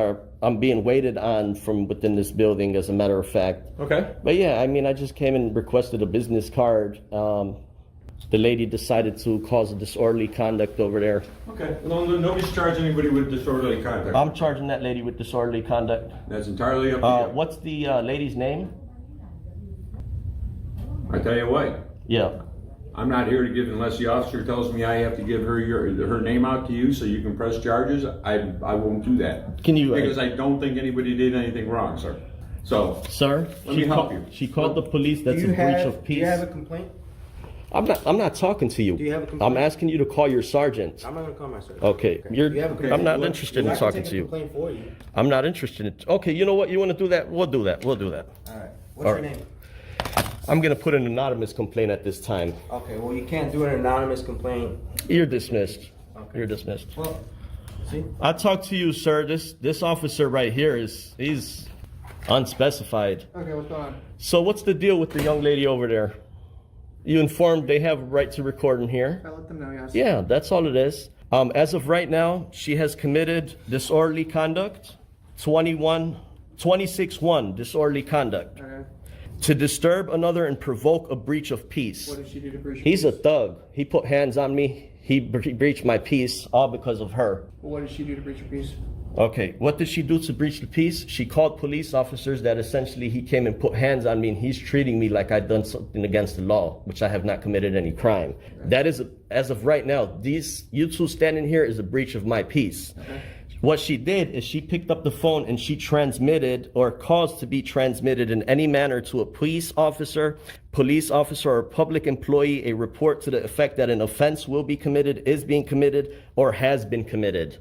I'm being waited on from within this building, as a matter of fact. Okay. But yeah, I mean, I just came and requested a business card. The lady decided to cause a disorderly conduct over there. Okay. No, nobody's charging anybody with disorderly conduct. I'm charging that lady with disorderly conduct. That's entirely up to you. What's the lady's name? I tell you what. Yeah. I'm not here to give unless the officer tells me I have to give her her name out to you so you can press charges. I won't do that. Can you? Because I don't think anybody did anything wrong, sir. So, Sir, let me help you. She called the police. That's a breach of peace. Do you have a complaint? I'm not talking to you. Do you have a complaint? I'm asking you to call your sergeant. I'm not gonna call my sergeant. Okay. Do you have a complaint? I'm not interested in talking to you. I can take a complaint for you. I'm not interested in. Okay, you know what? You want to do that? We'll do that. We'll do that. All right. What's All your right. name? I'm gonna put an anonymous complaint at this time. Okay. Well, you can't do an anonymous complaint. You're dismissed. Okay. You're dismissed. Well, see. I talked to you, sir. This officer right here he's unspecified. Okay, what's going on? So what's the deal with the young lady over there? You informed they have a right to record in here. I let them know, yes. Yeah, that's all it is. As of right now, she has committed disorderly conduct, 26-1 disorderly conduct. Okay. To disturb another and provoke a breach of peace. What did she do to breach? He's a thug. He put hands on me. He breached my peace, all because of her. What did she do to breach your peace? Okay, what did she do to breach the peace? She called police officers that essentially he came and put hands on me and he's treating me like I'd done something against the law, which I have not committed any crime. Okay. That is, as of right now, you two standing here is a breach of my peace. Okay. What she did is she picked up the phone and she transmitted or caused to be transmitted in any manner to a police officer or public employee a report to the effect that an offense will be committed, is being committed, or has been committed.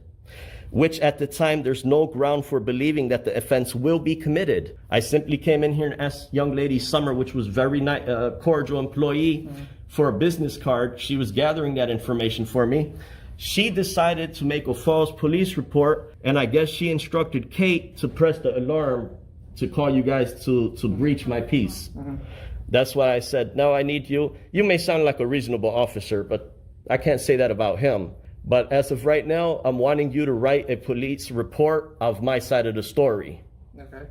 Which at the time, there's no ground for believing that the offense will be committed. I simply came in here and asked young lady Summer, which was very cordial employee, for a business card. She was gathering that information for me. She decided to make a false police report, and I guess she instructed Kate to press the alarm to call you guys to breach my peace. That's why I said, no, I need you. You may sound like a reasonable officer, but I can't say that about him. But as of right now, I'm wanting you to write a police report of my side of the story. Okay.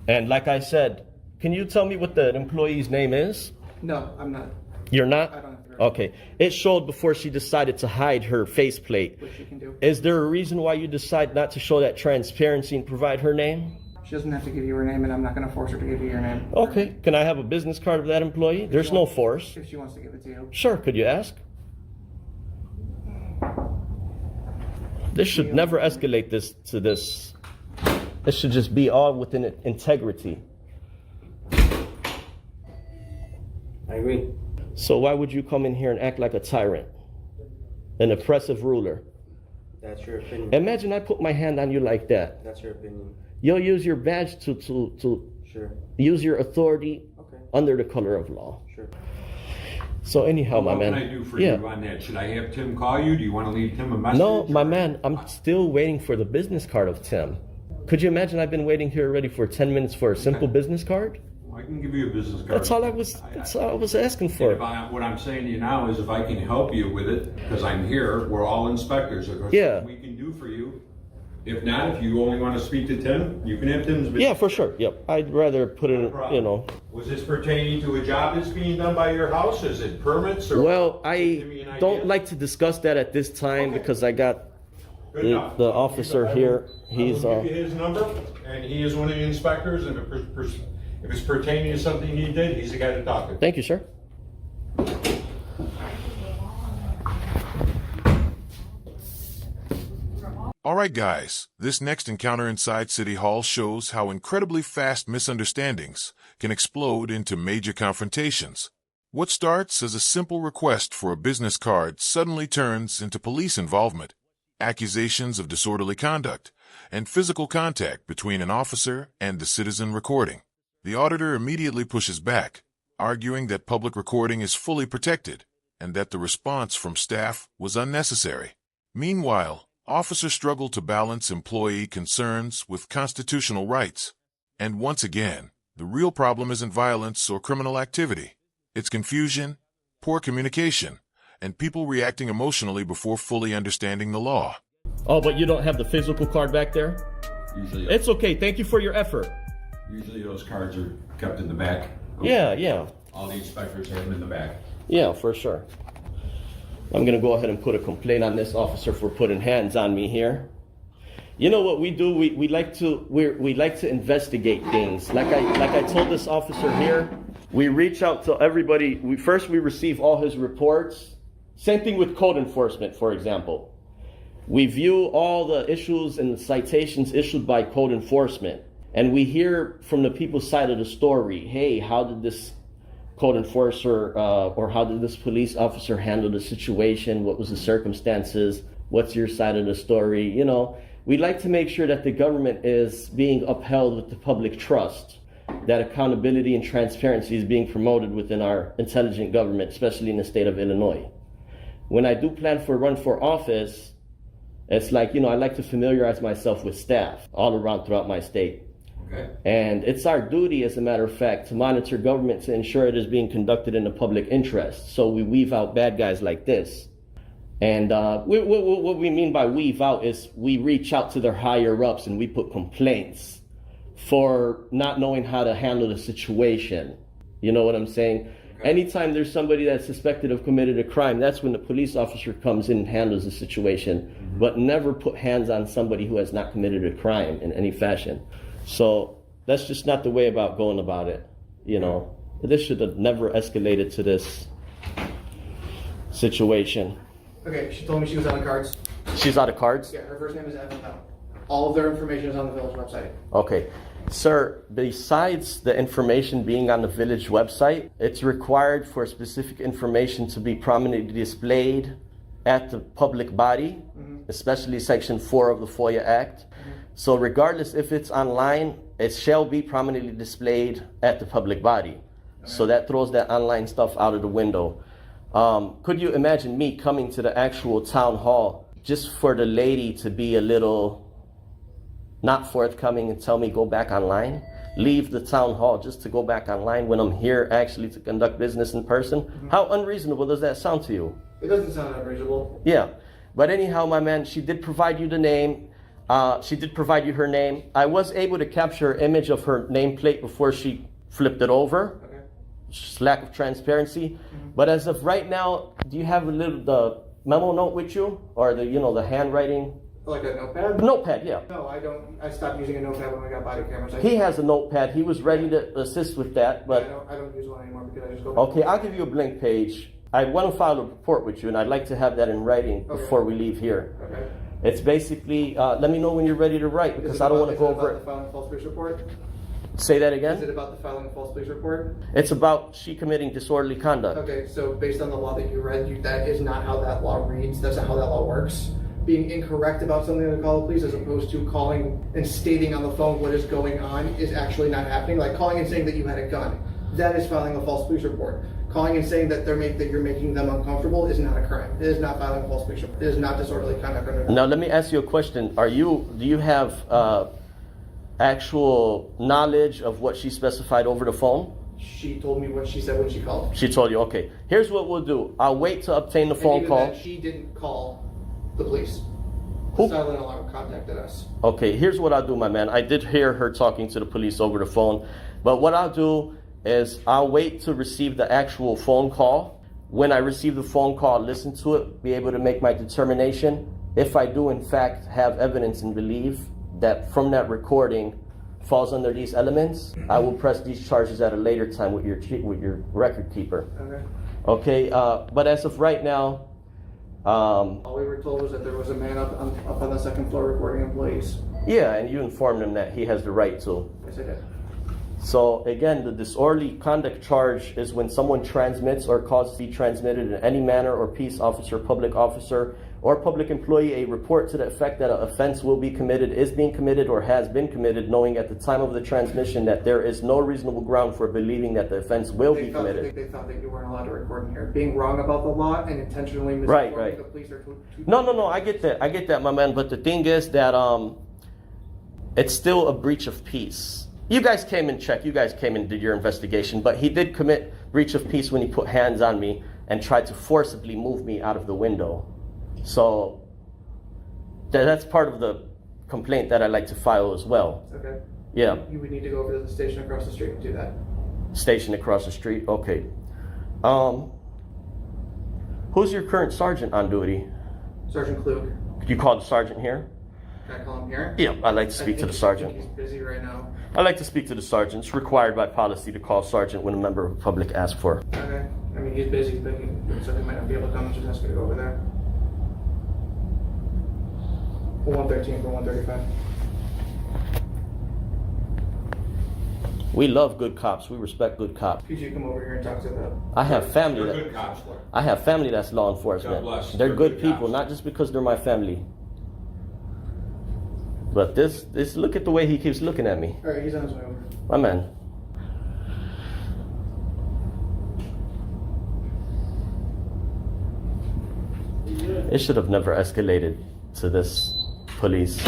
And like I said, can you tell me what the employee's name is? No, I'm not. You're not? I don't have to. Okay. It showed before she decided to hide her faceplate. Which you can do. Is there a reason why you decide not to show that transparency and provide her name? She doesn't have to give you her name, and I'm not going to force her to give you your name. Okay. Can I have a business card of that employee? There's no force. If she wants to give it to you. Sure. Could you ask? This should never escalate to this. It should just be all within integrity. I agree. So why would you come in here and act like a tyrant? An oppressive ruler? That's your opinion. Imagine I put my hand on you like that. That's your opinion. You'll use your badge to Sure. use your authority Okay. under the color of law. Sure. So anyhow, my man. What can I do for you on that? Should I have Tim call you? Do you want to leave Tim a message? No, my man, I'm still waiting for the business card of Tim. Could you imagine I've been waiting here already for 10 minutes for a simple business card? I can give you a business card. That's all I was asking for. What I'm saying to you now is if I can help you with it, because I'm here, we're all inspectors. Yeah. We can do for you. If not, if you only want to speak to Tim, you can have Tim's business. Yeah, for sure. Yep. I'd rather put it, Was this pertaining to a job that's being done by your house? Is it permits? Or Well, I don't like to discuss that at this time because I got the officer here. He's I'll give you his number, and he is one of the inspectors, and if it's pertaining to something he did, he's the guy to talk to. Thank you, sir. Alright guys, this next encounter inside City Hall shows how incredibly fast misunderstandings can explode into major confrontations. What starts as a simple request for a business card suddenly turns into police involvement, accusations of disorderly conduct, and physical contact between an officer and the citizen recording. The auditor immediately pushes back, arguing that public recording is fully protected and that the response from staff was unnecessary. Meanwhile, officers struggle to balance employee concerns with constitutional rights. And once again, the real problem isn't violence or criminal activity. It's confusion, poor communication, and people reacting emotionally before fully understanding the law. Oh, but you don't have the physical card back there? Usually, it's okay. Thank you for your effort. Usually those cards are kept in the back. Yeah. All the inspectors have them in the back. Yeah, for sure. I'm going to go ahead and put a complaint on this officer for putting hands on me here. You know what we do? We like to investigate things. Like I told this officer here, we reach out to everybody. We receive all his reports. Same thing with code enforcement, for example. We view all the issues and the citations issued by code enforcement. And we hear from the people's side of the story, hey, how did this code enforcer or how did this police officer handle the situation? What was the circumstances? What's your side of the story? You know, we'd like to make sure that the government is being upheld with the public trust, that accountability and transparency is being promoted within our intelligent government, especially in the state of Illinois. When I do plan for a run for office, it's like, you know, I like to familiarize myself with staff all around throughout my state. Okay. And it's our duty, as a matter of fact, to monitor government to ensure it is being conducted in the public interest. So we weave out bad guys like this. And what we mean by weave out is we reach out to their higher ups and we put complaints for not knowing how to handle the situation. You know what I'm saying? Okay. Anytime there's somebody that's suspected of committed a crime, that's when the police officer comes in and handles the situation, but never put hands on somebody who has not committed a crime in any fashion. So that's just not the way about going about it. You know, this should have never escalated to this situation. Okay, she told me she was out of cards. She's out of cards? Yeah, her first name is Evan. All of their information is on the village website. Okay. Sir, besides the information being on the village website, it's required for specific information to be prominently displayed at the public body, especially Section 4 of the FOIA Act. So regardless if it's online, it shall be prominently displayed at the public body. So that throws that online stuff out of the window. Could you imagine me coming to the actual town hall just for the lady to be a little not forthcoming and tell me go back online? Leave the town hall just to go back online when I'm here actually to conduct business in person? How unreasonable does that sound to you? It doesn't sound unreasonable. Yeah. But anyhow, my man, she did provide you the name. She did provide you her name. I was able to capture an image of her nameplate before she flipped it over. Okay. Just lack of transparency. But as of right now, do you have the memo note with you, or the handwriting? Like a notepad? Notepad, yeah. No, I don't. I stopped using a notepad when I got body cameras. He has a notepad. He was ready to assist with that, but yeah, I don't use one anymore because I just go. Okay, I'll give you a blank page. I want to file a report with you, and I'd like to have that in writing before we leave here. Okay. It's basically, let me know when you're ready to write, because I don't want to go over it. Is it about the filing a false police report? Say that again? Is it about the filing a false police report? It's about she committing disorderly conduct. Okay, so based on the law that you read, that is not how that law reads. That's not how that law works. Being incorrect about something to call the police, as opposed to calling and stating on the phone what is going on, is actually not happening. Like calling and saying that you had a gun, that is filing a false police report. Calling and saying that you're making them uncomfortable is not a crime. It is not filing a false police report. It is not disorderly conduct. Now let me ask you a question. Do you have actual knowledge of what she specified over the phone? She told me what she said when she called. She told you, okay. Here's what we'll do. I'll wait to obtain the phone call. She didn't call the police. Who? The silent alarm contacted us. Okay, here's what I'll do, my man. I did hear her talking to the police over the phone, but what I'll do is I'll wait to receive the actual phone call. When I receive the phone call, listen to it, be able to make my determination. If I do, in fact, have evidence and believe that from that recording falls under these elements, I will press these charges at a later time with your record keeper. Okay. But as of right now, all we were told was that there was a man up on the second floor recording employees. Yeah, and you informed him that he has the right to. Yes, I did. So again, the disorderly conduct charge is when someone transmits or causes to be transmitted in any manner or peace officer, public officer, or public employee a report to the effect that an offense will be committed, is being committed, or has been committed, knowing at the time of the transmission that there is no reasonable ground for believing that the offense will be committed. They thought that you weren't allowed to record in here. Being wrong about the law and intentionally misinforming the police are No, I get that, my man. But the thing is that it's still a breach of peace. You guys came and checked. You guys came and did your investigation. But he did commit breach of peace when he put hands on me and tried to forcibly move me out of the window. So that's part of the complaint that I like to file as well. Okay. Yeah. You would need to go over to the station across the street and do that. Station across the street. Okay. Who's your current sergeant on duty? Sergeant Klug. Could you call the sergeant here? Can I call him here? Yeah, I'd like to speak to the sergeant. He's busy right now. I'd like to speak to the sergeant. It's required by policy to call sergeant when a member of the public asks for. Okay. I mean, he's busy, but so he might not be able to come. Just ask me to go over there. 113 for 135. We love good cops. We respect good cops. Could you come over here and talk to them? I have family. They're good cops, Lord. I have family that's law enforcement. God bless. They're good people, cops. not just because they're my family. But this, look at the way he keeps looking at me. All right, he's on his way over. My man. It should have never escalated to this police.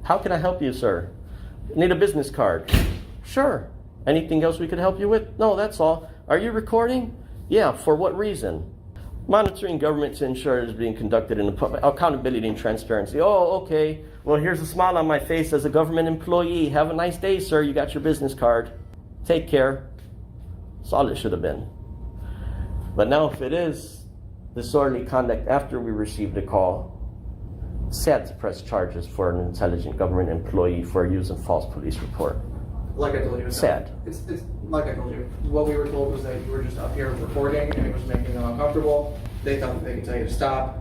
How can I help you, sir? Need a business card? Sure. Anything else we could help you with? No, that's all. Are you recording? Yeah, for what reason? Monitoring government to ensure it is being conducted in accountability and transparency. Oh, okay. Well, here's a smile on my face as a government employee. Have a nice day, sir. You got your business card. Take care. That's all it should have been. But now if it is disorderly conduct after we received a call, sad to press charges for an intelligent government employee for using false police report. Like I told you, it's sad. It's like I told you. What we were told was that you were just up here recording and it was making them uncomfortable. They thought that they could tell you to stop.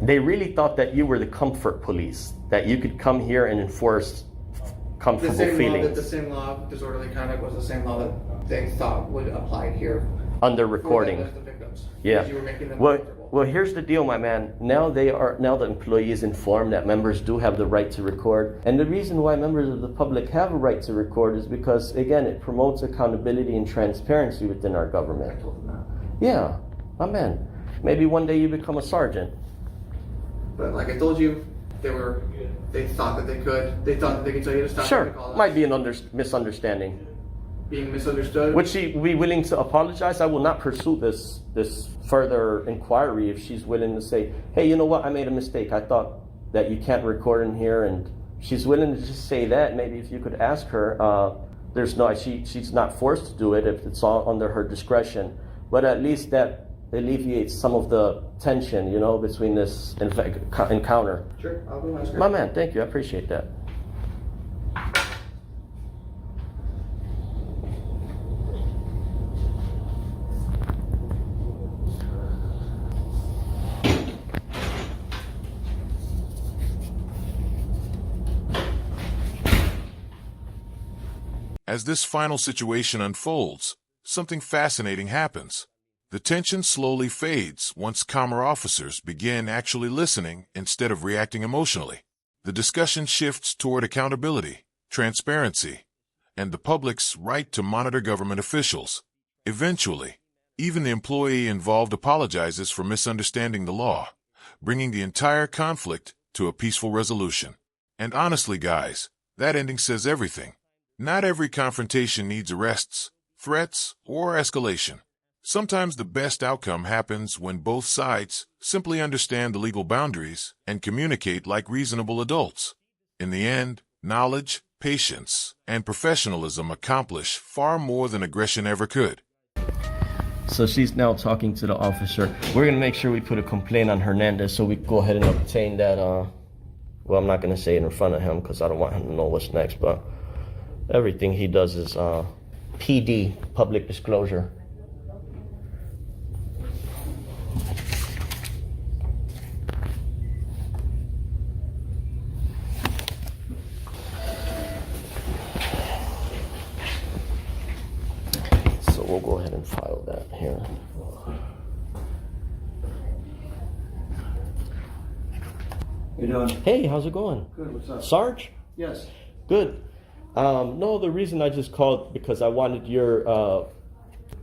They really thought that you were the comfort police, that you could come here and enforce comfortable feelings. The same law of disorderly conduct was the same law that they thought would apply here. Under recording. For the victims. Yeah. You were making them Well, here's the deal, my man. Now the employee is informed that members do have the right to record. And the reason why members of the public have a right to record is because, again, it promotes accountability and transparency within our government. Yeah, my man. Maybe one day you become a sergeant. But like I told you, they thought that they could. They thought that they could tell you to stop. Sure, might be an misunderstanding. Being misunderstood. Would she be willing to apologize? I will not pursue this further inquiry if she's willing to say, hey, you know what, I made a mistake. I thought that you can't record in here, and she's willing to just say that. Maybe if you could ask her, she's not forced to do it if it's all under her discretion. But at least that alleviates some of the tension, between this encounter. Sure, I'll go ask her. My man, thank you. I appreciate that. As this final situation unfolds, something fascinating happens. The tension slowly fades once calmer officers begin actually listening instead of reacting emotionally. The discussion shifts toward accountability, transparency, and the public's right to monitor government officials. Eventually, even the employee involved apologizes for misunderstanding the law, bringing the entire conflict to a peaceful resolution. And honestly, guys, that ending says everything. Not every confrontation needs arrests, threats, or escalation. Sometimes the best outcome happens when both sides simply understand the legal boundaries and communicate like reasonable adults. In the end, knowledge, patience, and professionalism accomplish far more than aggression ever could. So she's now talking to the officer. We're going to make sure we put a complaint on Hernandez so we go ahead and obtain that, well, I'm not going to say it in front of him because I don't want him to know what's next, but everything he does is PD, public disclosure. So we'll go ahead and file that here. You doing? Hey, how's it going? Good, what's up? Sarge? Yes. Good. No, the reason I just called because I wanted your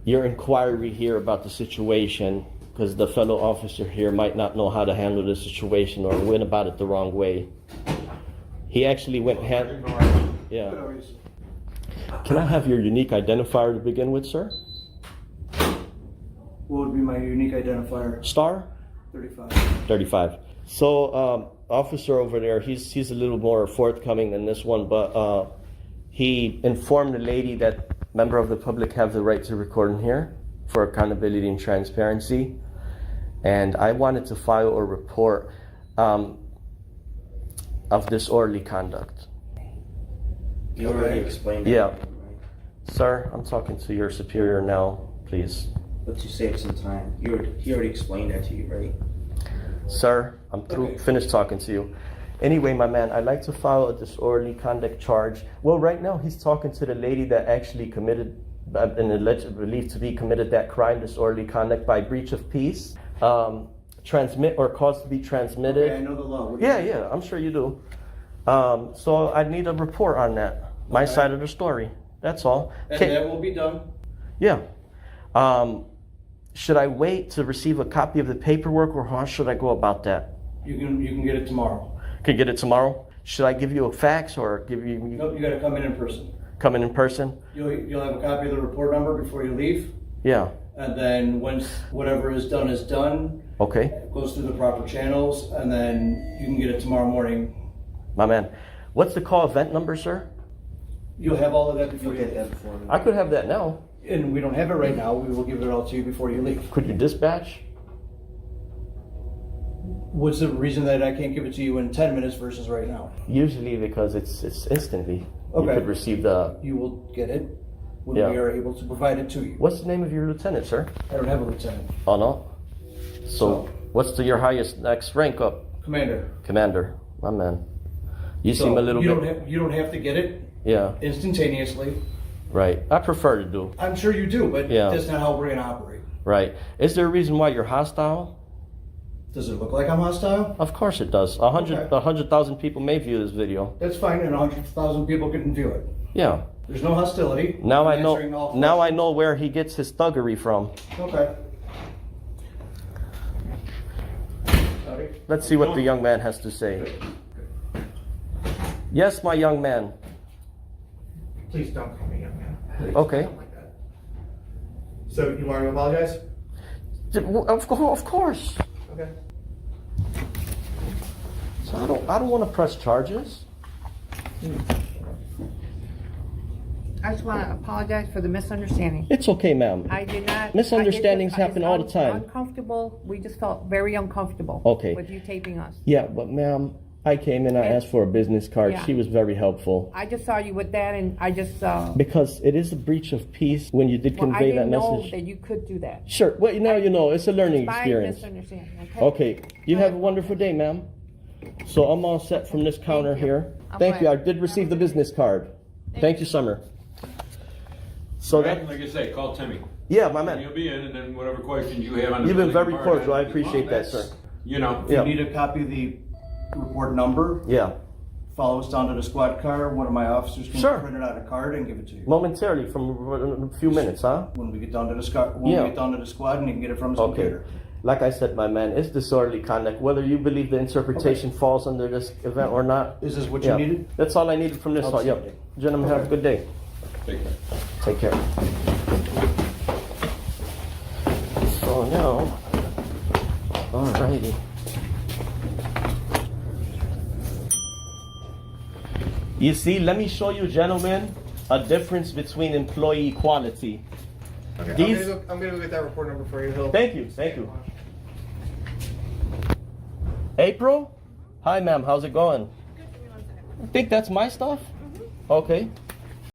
inquiry here about the situation, because the fellow officer here might not know how to handle the situation or went about it the wrong way. He actually went yeah. Can I have your unique identifier to begin with, sir? What would be my unique identifier? Star? 35. 35. So, officer over there, he's a little more forthcoming than this one, but he informed the lady that members of the public have the right to record in here for accountability and transparency. And I wanted to file a report of disorderly conduct. You already explained Yeah. it. Right? Sir, I'm talking to your superior now, please. But you saved some time. He already explained that to you, right? Sir, I'm through, Okay. finished talking to you. Anyway, my man, I'd like to file a disorderly conduct charge. Well, right now he's talking to the lady that actually committed, and alleged believed to be committed that crime, disorderly conduct by breach of peace, transmit or cause to be transmitted. Okay, I know the law. Yeah, I'm sure you do. So I need a report on that, my side of the story. That's all. And that will be done. Yeah. Should I wait to receive a copy of the paperwork, or how should I go about that? You can get it tomorrow. Can get it tomorrow? Should I give you a fax or give you? Nope, you got to come in person. Come in person? You'll have a copy of the report number before you leave. Yeah. And then once whatever is done. Okay. It goes through the proper channels, and then you can get it tomorrow morning. My man, what's the call event number, sir? You'll have all of that before you leave. I could have that now. And we don't have it right now. We will give it all to you before you leave. Could you dispatch? What's the reason that I can't give it to you in 10 minutes versus right now? Usually because it's instantly. Okay. You could receive the. You will get it when Yeah. we are able to provide it to you. What's the name of your lieutenant, sir? I don't have a lieutenant. Oh no. So what's your highest next rank up? Commander. Commander, my man. You So seem a little you bit. you don't have to get it Yeah. instantaneously. Right. I prefer to do. I'm sure you do, but Yeah. that's not how we're going to operate. Right. Is there a reason why you're hostile? Does it look like I'm hostile? Of course it does. 100,000 people may view this video. That's fine, and 100,000 people can view it. Yeah. There's no hostility. Now I'm I answering know. all Now I know where he gets his thuggery from. Okay. Let's see what the young man has to say. Yes, my young man. Please don't call me young man. Please, Okay. don't like that. So you want to apologize? Of course. Okay. So I don't want to press charges. I just want to apologize for the misunderstanding. It's okay, ma'am. I did not. Misunderstandings I did happen all the time. Uncomfortable. We just felt very uncomfortable. Okay. With you taping us. Yeah, but ma'am, I came in, I asked for a business card. Yeah. She was very helpful. I just saw you with that, and I just. Because it is a breach of peace when you did Well, I convey that didn't know message. that you could do that. Sure. Well, now you know. It's a learning My experience. misunderstanding. Okay. You have a wonderful day, ma'am. So I'm all set from this counter here. Thank you. I did receive the business card. Thank you, Summer. So that. Like I say, call Timmy. Yeah, my man. You'll be in, and then whatever questions you have on the You've been building very department, cordial. I appreciate that, sir. You know. If you need a copy of the report number, Yeah. follow us down to the squad car. One of my officers can Sure. print it out a card and give it to you. Momentarily, from a few minutes, huh? When we get down to the squad, we get down to the squad, and you can get it from his Okay. computer. Like I said, my man, it's disorderly conduct. Whether you believe the interpretation falls under this event or not. Is this what you needed? That's all I needed from this. Yep. Gentlemen, have a good day. Take care. Take care. So now, alrighty. You see, let me show you, gentlemen, a difference between employee equality. Okay, These- I'm gonna go get that report number for you. Thank you, thank you. April? Hi, ma'am, how's it going? I think that's my stuff? Okay.